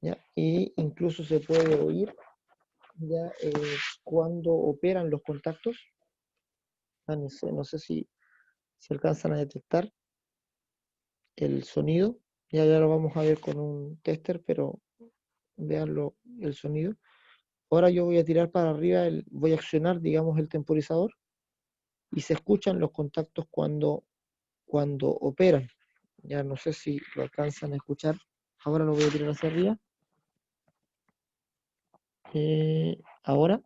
¿Ya? Y incluso se puede oír ya cuando operan los contactos. No sé si alcanzan a detectar el sonido. Ya lo vamos a ver con un tester, pero veanlo el sonido. Ahora yo voy a tirar para arriba, voy a accionar, digamos, el temporizador y se escuchan los contactos cuando operan. Ya no sé si lo alcanzan a escuchar. Ahora lo voy a tirar hacia arriba. Ahora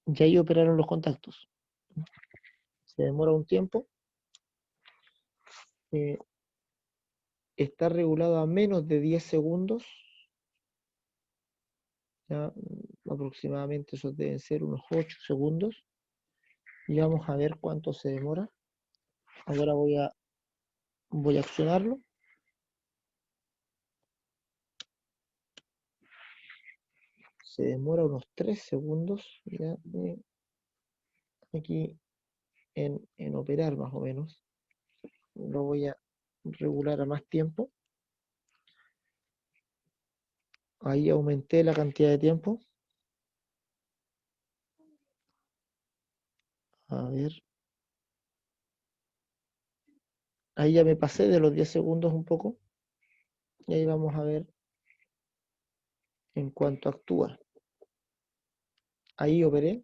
ya ahí operaron los contactos. Se demora un tiempo. eh, Está regulado a menos de 10 segundos. Ya, aproximadamente esos deben ser unos 8 segundos. Y vamos a ver cuánto se demora. Ahora voy a accionarlo. Se demora unos 3 segundos. Ya, aquí en operar más o menos. Lo voy a regular a más tiempo. Ahí aumenté la cantidad de tiempo. A ver. Ahí ya me pasé de los 10 segundos un poco. Y ahí vamos a ver en cuanto actúa. Ahí operé.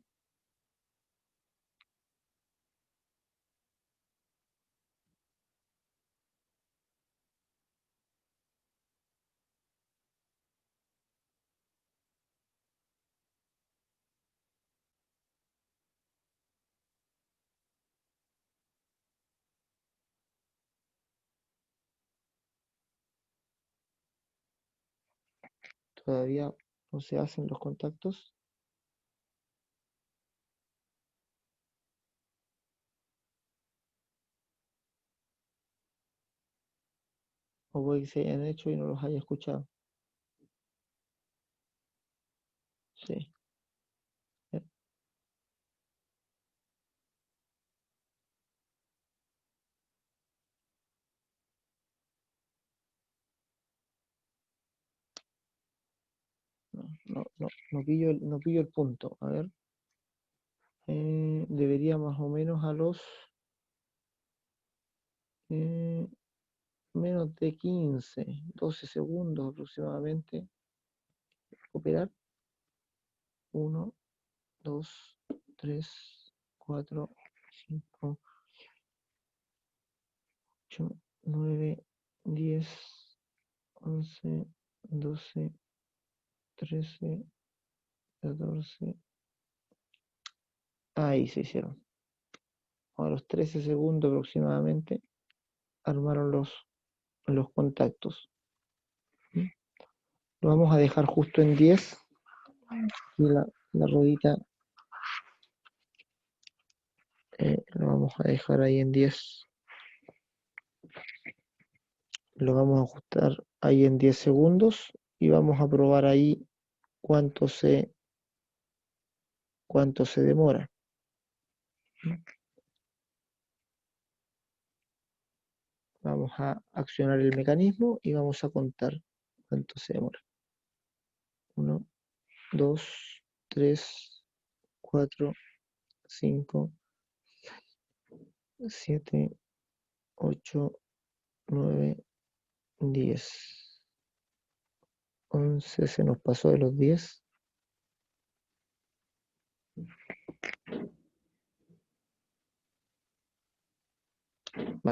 Todavía no se hacen los contactos. O puede que se hayan hecho y no los haya escuchado. Sí. No pillo el punto. A ver. Debería más o menos a los eh, menos de 15, 12 segundos aproximadamente. Operar. 1, 2, 3, 4, 5, 8, 9, 10, 11, 12, 13, 14. Ahí se hicieron. A los 13 segundos aproximadamente armaron los contactos. Lo vamos a dejar justo en 10 y la ruedita lo vamos a dejar ahí en 10. Lo vamos a ajustar ahí en 10 segundos y vamos a probar ahí cuánto se demora. Vamos a accionar el mecanismo y vamos a contar cuánto se demora. 1, 2, 3, 4, 5, 7, 8, 9, 10. 11 se nos pasó de los 10.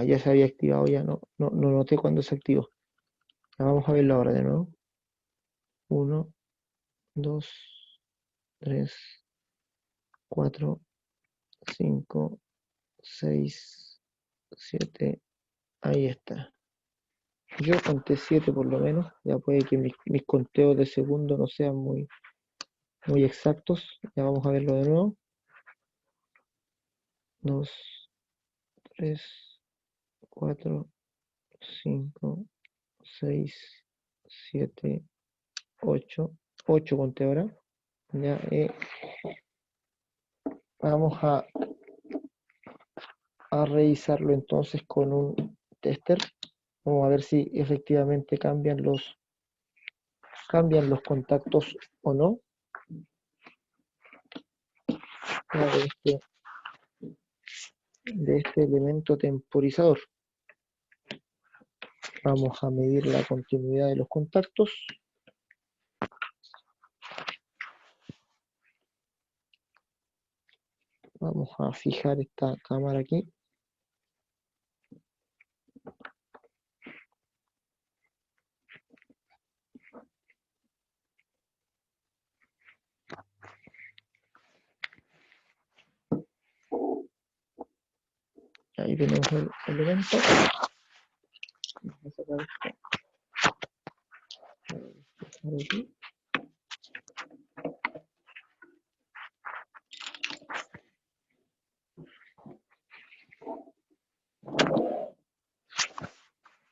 Ya se había activado, ya no noté cuándo se activó. Ya vamos a verlo ahora de nuevo. 1, 2, 3, 4, 5, 6, 7. Ahí está. Yo conté 7 por lo menos. Ya puede que mis conteos de segundo no sean muy exactos. Ya vamos a verlo de nuevo. 2, 3, 4, 5, 6, 7, 8. 8 conté ahora. Ya, vamos a revisarlo entonces con un tester. Vamos a ver si efectivamente cambian los contactos o no. De este elemento temporizador. Vamos a medir la continuidad de los contactos. Vamos a fijar esta cámara aquí. Ahí tenemos el elemento. Vamos a sacar esto. Por aquí.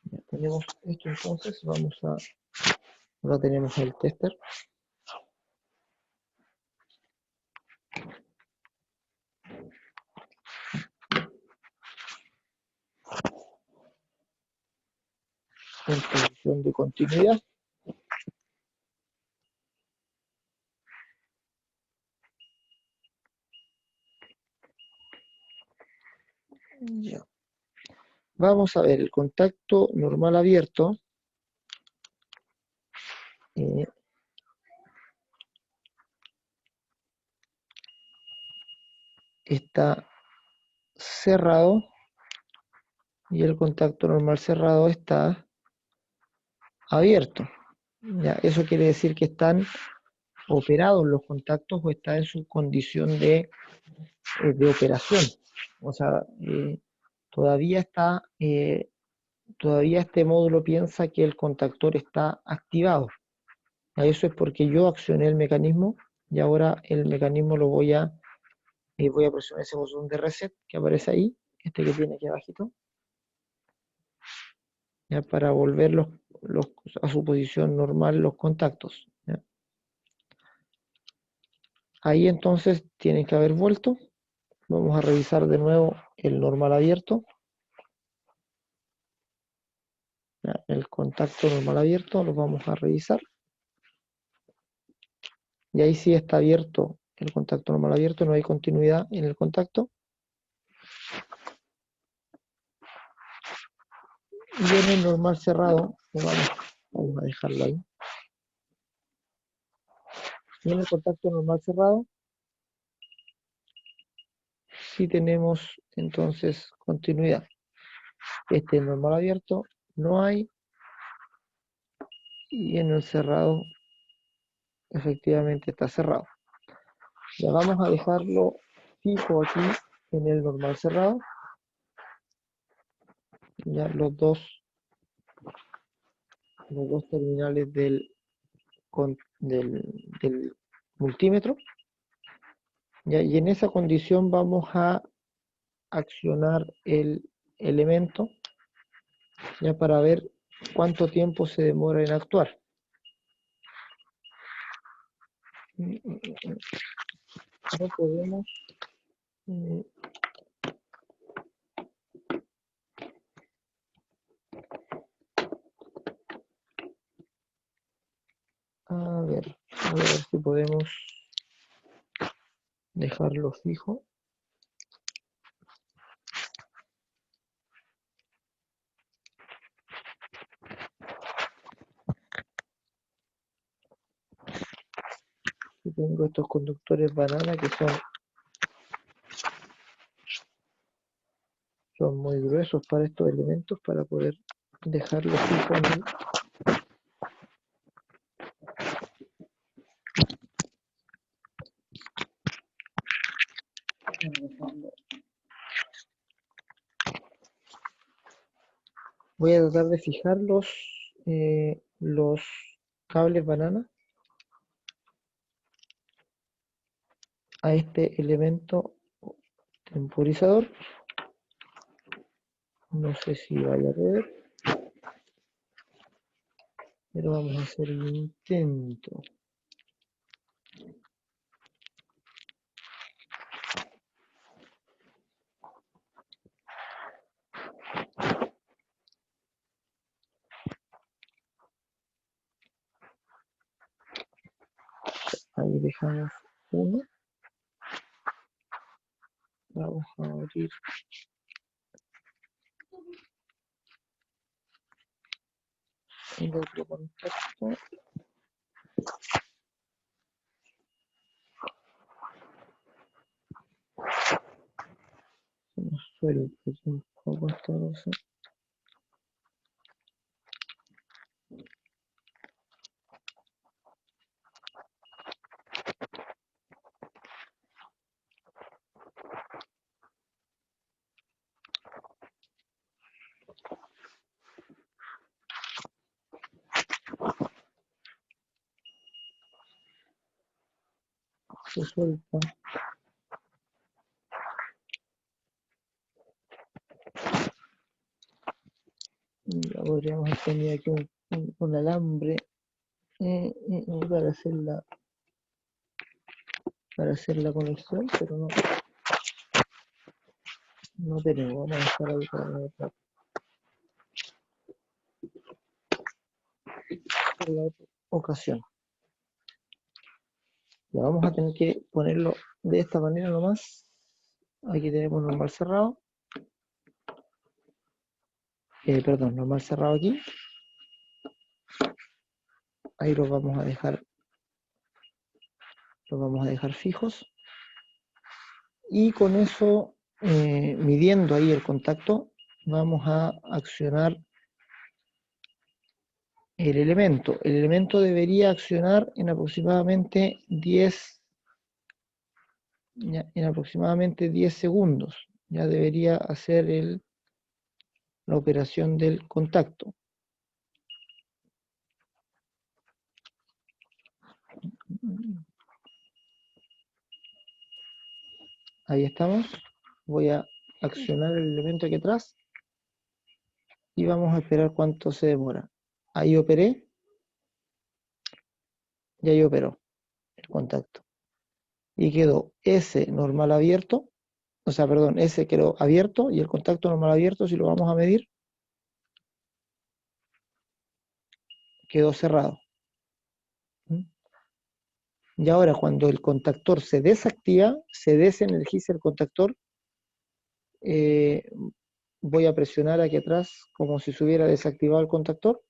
Ya tenemos esto, entonces vamos a, ahora tenemos el tester. En posición de continuidad. Ya. Vamos a ver el contacto normal abierto. Está cerrado y el contacto normal cerrado está abierto. Ya, eso quiere decir que están operados los contactos o está en su condición de operación. O sea, todavía este módulo piensa que el contactor está activado. A eso es porque yo accioné el mecanismo y ahora el mecanismo voy a presionar ese botón de reset que aparece ahí, este que tiene aquí abajito, ya para volver a su posición normal los contactos. ¿Ya? Ahí entonces tienen que haber vuelto. Vamos a revisar de nuevo el normal abierto. Ya, el contacto normal abierto lo vamos a revisar. Y ahí sí está abierto el contacto normal abierto, no hay continuidad en el contacto. Y en el normal cerrado, vamos a dejarlo ahí. Y en el contacto normal cerrado, sí tenemos entonces continuidad. Este normal abierto no hay. Y en el cerrado, efectivamente está cerrado. Ya vamos a dejarlo fijo aquí en el normal cerrado. Ya los dos terminales del multímetro. Ya, y en esa condición vamos a accionar el elemento ya para ver cuánto tiempo se demora en actuar. No podemos a ver si podemos dejarlo fijo. Y tengo estos conductores banana que son muy gruesos para estos elementos para poder dejarlo fijo en el. Voy a tratar de fijar los cables banana a este elemento temporizador. No sé si vaya a poder, pero vamos a hacer el intento. Ahí dejamos uno. Vamos a abrir el otro contacto. Se nos suelta un poco esta cosa. se suelta. Ya podríamos haber tenido aquí un alambre para hacer la conexión, pero no tenemos. Vamos a dejar ahí para la otra ocasión. Ya vamos a tener que ponerlo de esta manera nomás. Aquí tenemos normal cerrado. Perdón, normal cerrado aquí. Ahí los vamos a dejar fijos. Y con eso, midiendo ahí el contacto, vamos a accionar el elemento. El elemento debería accionar en aproximadamente 10 segundos. Ya debería hacer la operación del contacto. Ahí estamos. Voy a accionar el elemento aquí atrás y vamos a esperar cuánto se demora. Ahí operé y ahí operó el contacto. Y quedó S normal abierto, o sea, perdón, S quedó abierto y el contacto normal abierto, si lo vamos a medir, quedó cerrado. Y ahora cuando el contactor se desactiva, se desenergiza el contactor, voy a presionar aquí atrás como si se hubiera desactivado el contactor.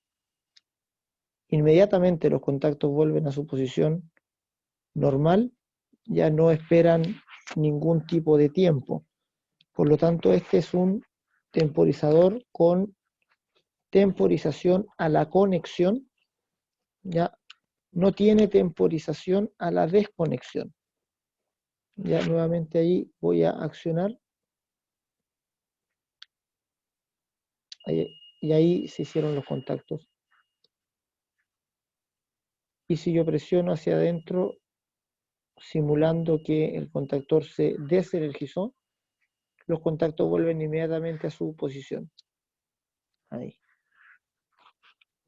Inmediatamente los contactos vuelven a su posición normal, ya no esperan ningún tipo de tiempo. Por lo tanto, este es un temporizador con temporización a la conexión, ya no tiene temporización a la desconexión. Ya nuevamente ahí voy a accionar. Y ahí se hicieron los contactos. Y si yo presiono hacia adentro, simulando que el contactor se desenergizó, los contactos vuelven inmediatamente a su posición. Ahí.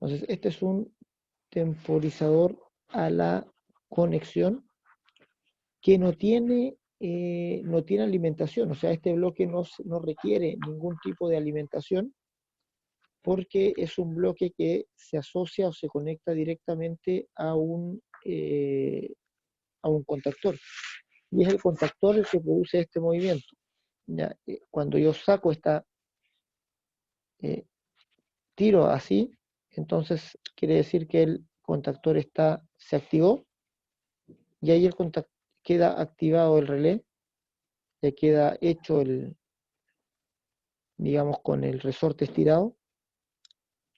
Entonces, este es un temporizador a la conexión que no tiene alimentación. O sea, este bloque no requiere ningún tipo de alimentación porque es un bloque que se asocia o se conecta directamente a un contactor. Y es el contactor el que produce este movimiento. ¿Ya? Cuando yo saco tiro así, entonces quiere decir que el contactor se activó y ahí queda activado el relé, ya queda hecho digamos, con el resorte estirado.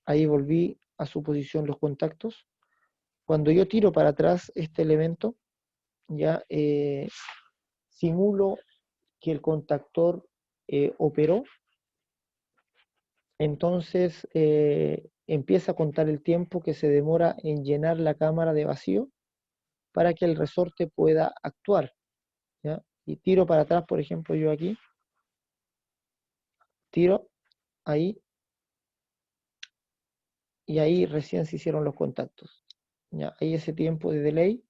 Ahí volví a su posición los contactos. Cuando yo tiro para atrás este elemento, ya simulo que el contactor operó, entonces empieza a contar el tiempo que se demora en llenar la cámara de vacío para que el resorte pueda actuar, ¿ya? Y tiro para atrás, por ejemplo, yo aquí, tiro ahí, y ahí recién se hicieron los contactos. ¿Ya? Ahí ese tiempo de delay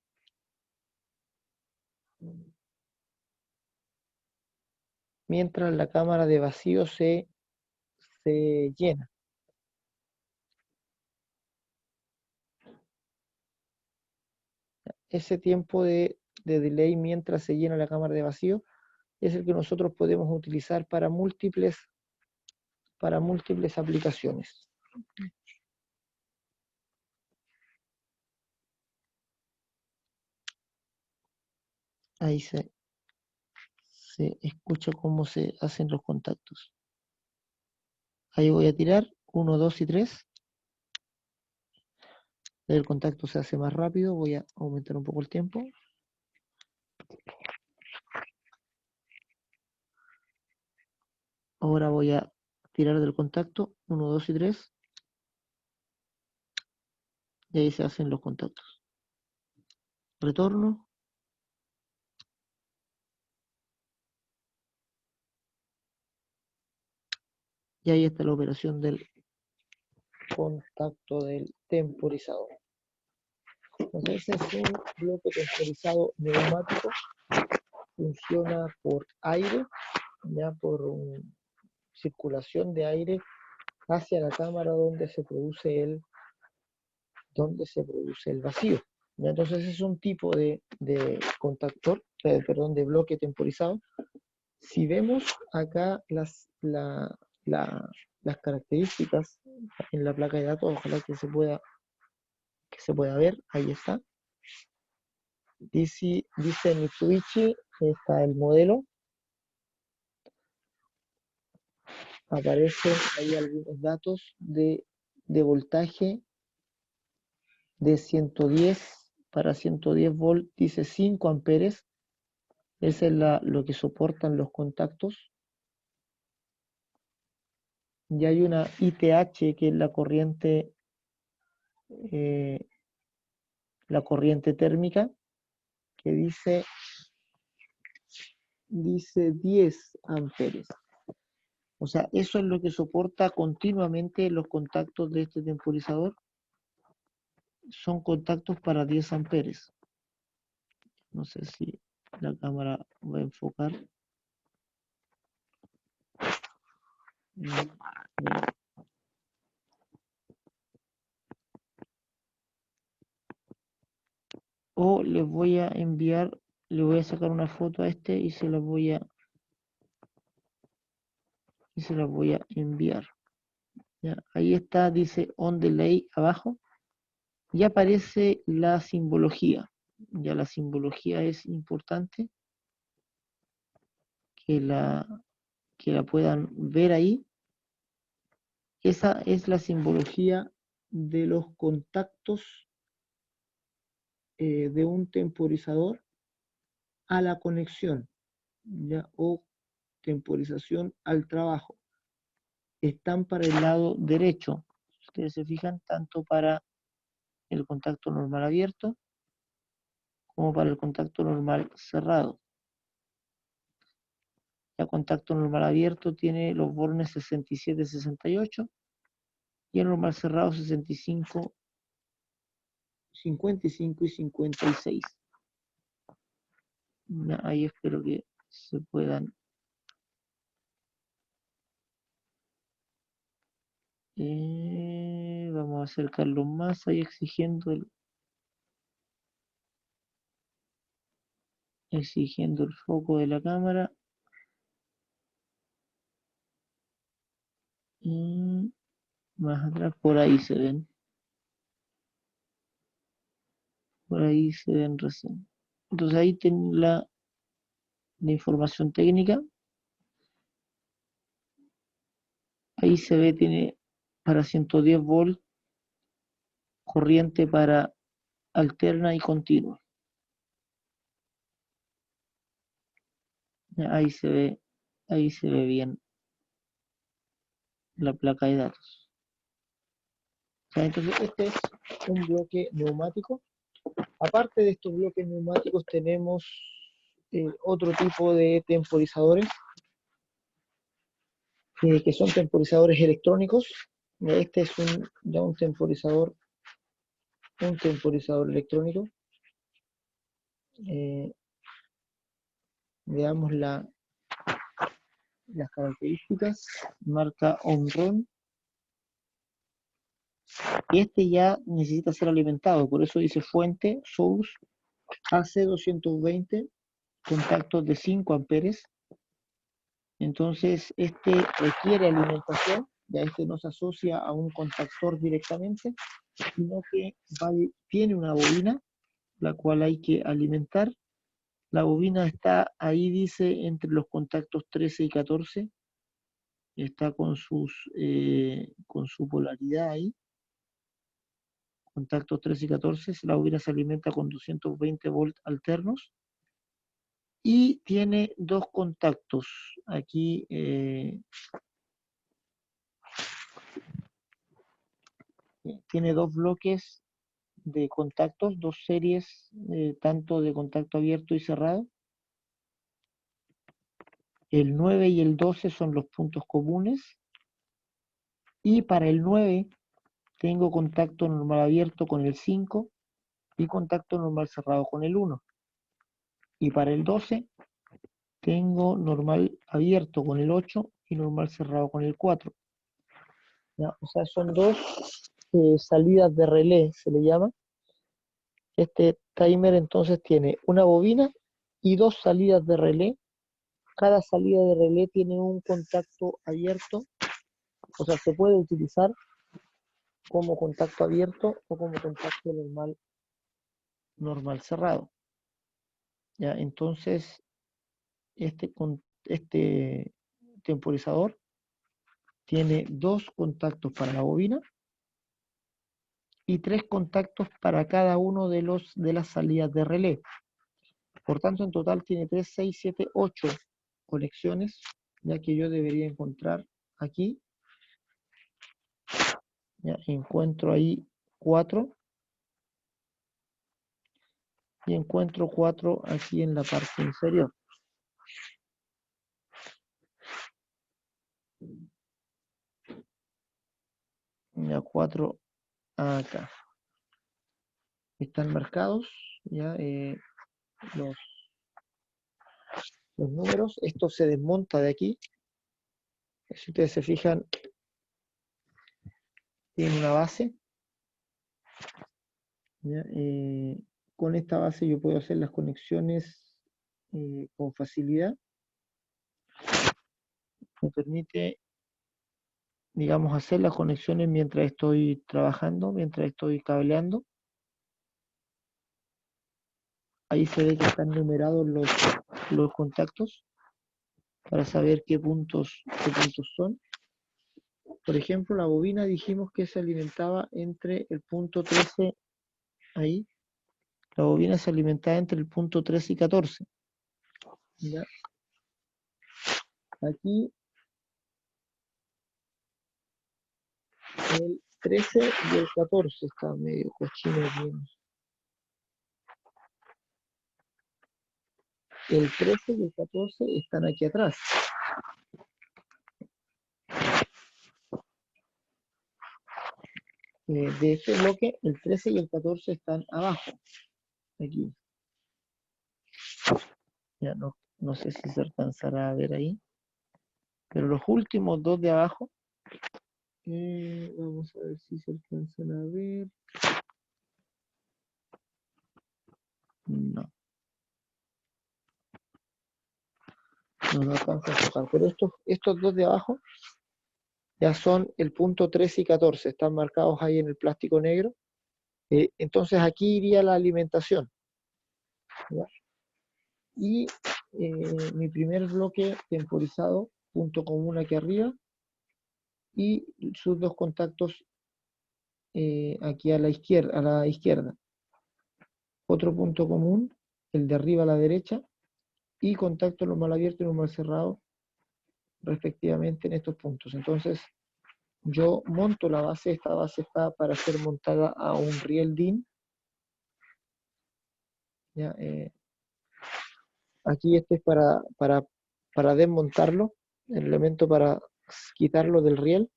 mientras la cámara de vacío se llena. Ese tiempo de delay mientras se llena la cámara de vacío es el que nosotros podemos utilizar para múltiples aplicaciones. Ahí se escucha cómo se hacen los contactos. Ahí voy a tirar 1, 2 y 3. El contacto se hace más rápido, voy a aumentar un poco el tiempo. Ahora voy a tirar del contacto 1, 2 y 3. Y ahí se hacen los contactos. Retorno. Y ahí está la operación del contacto del temporizador. Entonces es un bloque temporizado neumático, funciona por aire, ya por circulación de aire hacia la cámara donde se produce el vacío. ¿Ya? Entonces es un tipo de contactor, perdón, de bloque temporizado. Si vemos acá las características en la placa de datos, ojalá que se pueda ver, ahí está. Dice Mitsubishi, está el modelo. Aparecen ahí algunos datos de voltaje de 110 para 110 volt, dice 5 amperes. Esa es lo que soportan los contactos. Y hay una ITH, que es la corriente térmica, que dice 10 amperes. O sea, eso es lo que soporta continuamente los contactos de este temporizador. Son contactos para 10 amperes. No sé si la cámara va a enfocar. O les voy a enviar, le voy a sacar una foto a este y se las voy a enviar. ¿Ya? Ahí está, dice on delay abajo, y aparece la simbología. Ya la simbología es importante que la puedan ver ahí. Esa es la simbología de los contactos de un temporizador a la conexión, ¿ya? O temporización al trabajo. Están para el lado derecho, si ustedes se fijan, tanto para el contacto normal abierto como para el contacto normal cerrado. El contacto normal abierto tiene los bornes 67, 68 y el normal cerrado 65, 55 y 56. Ahí espero que se puedan vamos a acercarlo más ahí, exigiendo el foco de la cámara. Y más atrás, por ahí se ven. Por ahí se ven recién. Entonces ahí tienen la información técnica. Ahí se ve, tiene para 110 volt, corriente para alterna y continua. Ahí se ve bien la placa de datos. Entonces este es un bloque neumático. Aparte de estos bloques neumáticos tenemos otro tipo de temporizadores, que son temporizadores electrónicos. Este es un temporizador electrónico. Veamos las características. Marca Omron. Y este ya necesita ser alimentado, por eso dice fuente, source, AC220, contactos de 5 amperes. Entonces este requiere alimentación, ya este no se asocia a un contactor directamente, sino que tiene una bobina, la cual hay que alimentar. La bobina está ahí, dice, entre los contactos 13 y 14, está con su polaridad ahí. Contactos 13 y 14, la bobina se alimenta con 220 volts alternos y tiene dos contactos. Aquí tiene dos bloques de contactos, dos series, tanto de contacto abierto y cerrado. El 9 y el 12 son los puntos comunes Y para el 9 tengo contacto normal abierto con el 5 y contacto normal cerrado con el 1. Y para el 12 tengo normal abierto con el 8 y normal cerrado con el 4. ¿Ya? O sea, son dos salidas de relé, se le llama. Este timer entonces tiene una bobina y dos salidas de relé. Cada salida de relé tiene un contacto abierto, o sea, se puede utilizar como contacto abierto o como contacto normal cerrado. ¿Ya? Entonces, este temporizador tiene dos contactos para la bobina y tres contactos para cada uno de las salidas de relé. Por tanto, en total tiene 3, 6, 7, 8 conexiones, ya que yo debería encontrar aquí. Ya encuentro ahí 4 y encuentro 4 aquí en la parte inferior. Ya 4 acá. Están marcados ya los, los números. Esto se desmonta de aquí. Si ustedes se fijan, tiene una base. ¿Ya? Con esta base yo puedo hacer las conexiones con facilidad. Me permite, digamos, hacer las conexiones mientras estoy trabajando, mientras estoy cableando. Ahí se ve que están numerados los contactos para saber qué puntos son. Por ejemplo, la bobina dijimos que se alimentaba entre el punto 13, ahí. La bobina se alimentaba entre el punto 13 y 14. ¿Ya? Aquí el 13 y el 14 está medio cochino aquí. El 13 y el 14 están aquí atrás. De este bloque, el 13 y el 14 están abajo, aquí. Ya no sé si se alcanzará a ver ahí. Pero los últimos dos de abajo, vamos a ver si se alcanzan a ver. No, no alcanza a enfocar. Pero estos dos de abajo ya son el punto 13 y 14, están marcados ahí en el plástico negro. Entonces aquí iría la alimentación. ¿Ya? Y mi primer bloque temporizado, punto común aquí arriba, y sus dos contactos aquí a la izquierda. Otro punto común, el de arriba a la derecha, y contacto normal abierto y normal cerrado, respectivamente en estos puntos. Entonces, yo monto la base, esta base está para ser montada a un riel DIN. ¿Ya? Aquí este es para desmontarlo, el elemento para quitarlo del riel.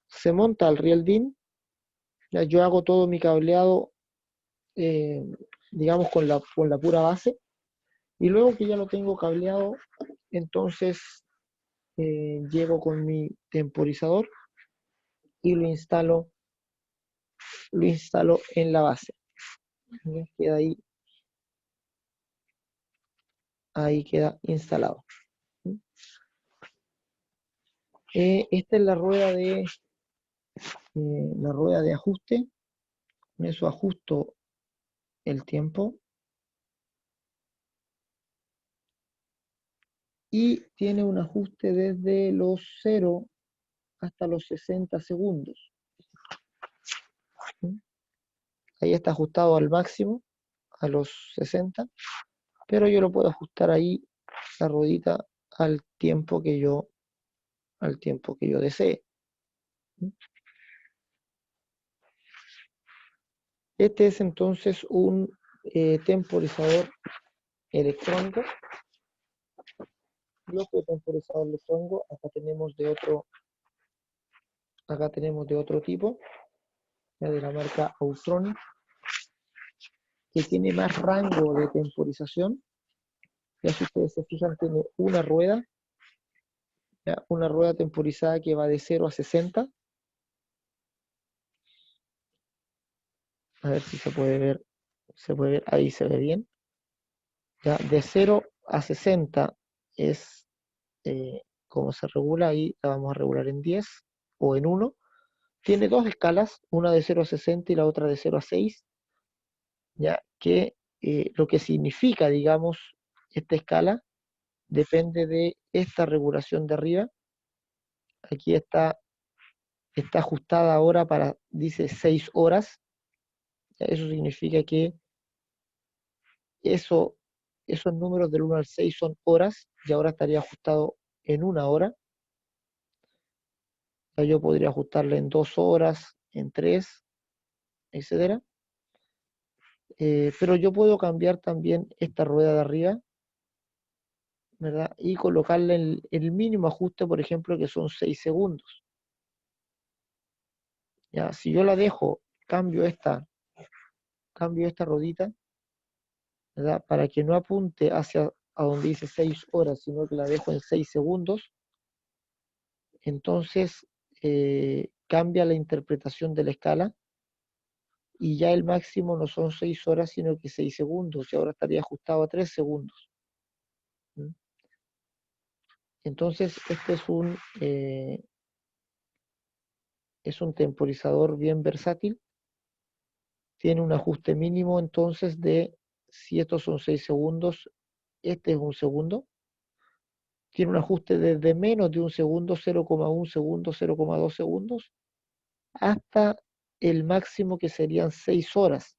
Se monta al riel DIN. Ya yo hago todo mi cableado, eh, digamos, con la pura base. Y luego que ya lo tengo cableado, entonces llego con mi temporizador y lo instalo en la base. ¿Ya? Queda ahí queda instalado. Esta es la rueda de ajuste. Con eso ajusto el tiempo. Y tiene un ajuste desde los 0 hasta los 60 segundos. Ahí está ajustado al máximo, a los 60, pero yo lo puedo ajustar ahí, la ruedita, al tiempo que yo desee. Este es entonces un temporizador electrónico. Bloque de temporizador electrónico. Acá tenemos de otro Acá tenemos de otro tipo, ya de la marca Autronic, que tiene más rango de temporización. Ya si ustedes se fijan, tiene una rueda, ya, una rueda temporizada que va de 0 a 60. A ver si se puede ver, ahí se ve bien. Ya, de 0 a 60 es como se regula, ahí la vamos a regular en 10 o en 1. Tiene dos escalas, una de 0 a 60 y la otra de 0 a 6, ya que lo que significa, digamos, esta escala depende de esta regulación de arriba. Aquí está ajustada ahora para, dice 6 horas. Eso significa que eso, esos números del 1 al 6 son horas y ahora estaría ajustado en una hora. Ya yo podría ajustarle en 2 horas, en 3, etcétera. Pero yo puedo cambiar también esta rueda de arriba, ¿verdad? Y colocarle el mínimo ajuste, por ejemplo, que son 6 segundos. Ya, si yo la dejo, cambio esta rodita, ¿verdad? Para que no apunte hacia a donde dice 6 horas, sino que la dejo en 6 segundos, entonces cambia la interpretación de la escala y ya el máximo no son 6 horas, sino que 6 segundos, y ahora estaría ajustado a 3 segundos. ¿Mm? Entonces, este es un temporizador bien versátil. Tiene un ajuste mínimo entonces de, si estos son 6 segundos, este es un segundo. Tiene un ajuste desde menos de un segundo, 0,1 segundos, 0,2 segundos, hasta el máximo que serían 6 horas,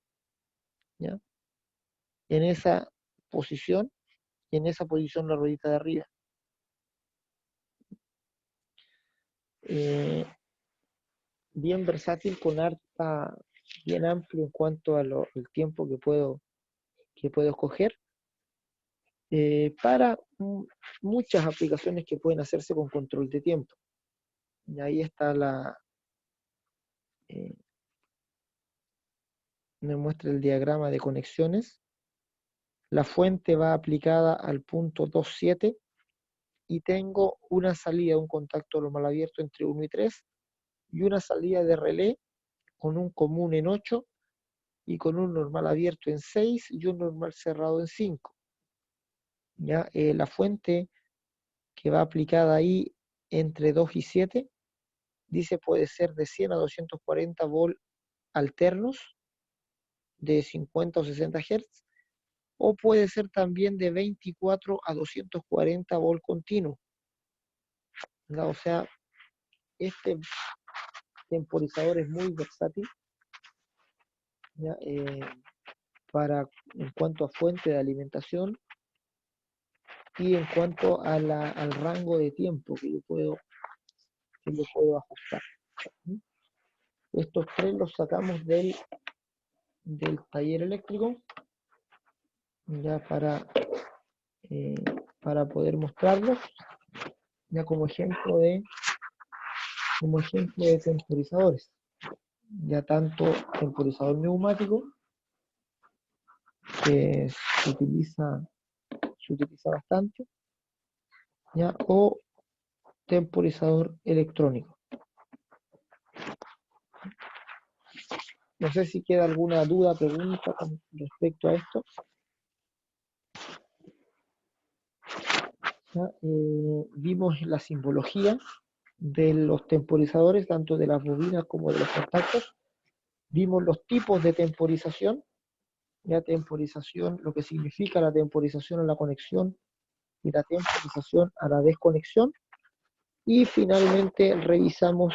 ¿ya? En esa posición, y en esa posición la ruedita de arriba. Eh, Bien versátil, bien amplio en cuanto al tiempo que puedo escoger, para muchas aplicaciones que pueden hacerse con control de tiempo. Y ahí está eh, me muestra el diagrama de conexiones. La fuente va aplicada al punto 2,7 y tengo una salida, un contacto normal abierto entre 1 y 3 y una salida de relé con un común en 8 y con un normal abierto en 6 y un normal cerrado en 5. ¿Ya? La fuente que va aplicada ahí entre 2 y 7, dice puede ser de 100 a 240 volt alternos de 50 o 60 Hz, o puede ser también de 24 a 240 volt continuo. ¿Ya? O sea, este temporizador es muy versátil, ¿ya? En cuanto a fuente de alimentación y en cuanto al rango de tiempo que yo puedo ajustar. ¿Sí? Estos tres los sacamos del taller eléctrico, ya eh, para poder mostrarlos, ya como ejemplo de temporizadores. Ya tanto temporizador neumático, que se utiliza bastante, ya, o temporizador electrónico. No sé si queda alguna duda, pregunta con respecto a esto. ¿Ya? Vimos la simbología de los temporizadores, tanto de las bobinas como de los contactos. Vimos los tipos de temporización, ya temporización, lo que significa la temporización a la conexión y la temporización a la desconexión. Y finalmente revisamos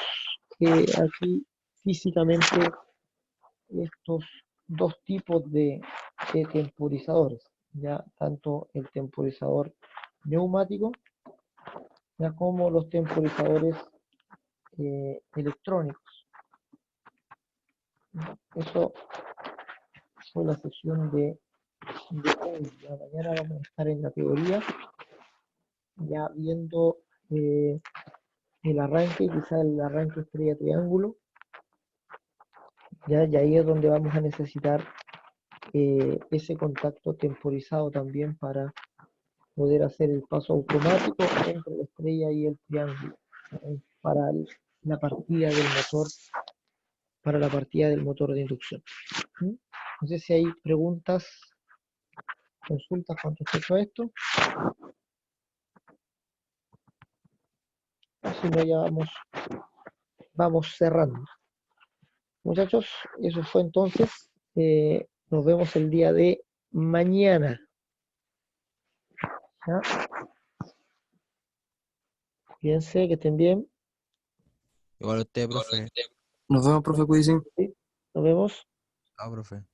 aquí físicamente estos dos tipos de temporizadores, ya tanto el temporizador neumático, ya como los temporizadores electrónicos. Eso fue la sesión de hoy. Ya mañana vamos a estar en la teoría, ya viendo el arranque, quizá el arranque estrella triángulo, ¿ya? Y ahí es donde vamos a necesitar ese contacto temporizado también para poder hacer el paso automático entre la estrella y el triángulo para la partida del motor, para la partida del motor de inducción. ¿Mm? No sé si hay preguntas, consultas con respecto a esto. Si no, ya vamos cerrando. Muchachos, eso fue entonces. Nos vemos el día de mañana. ¿Ya? Cuídense, que estén bien. Igual usted, profe. Nos vemos, profe, cuídense. ¿Sí? Nos vemos. Chao, profe.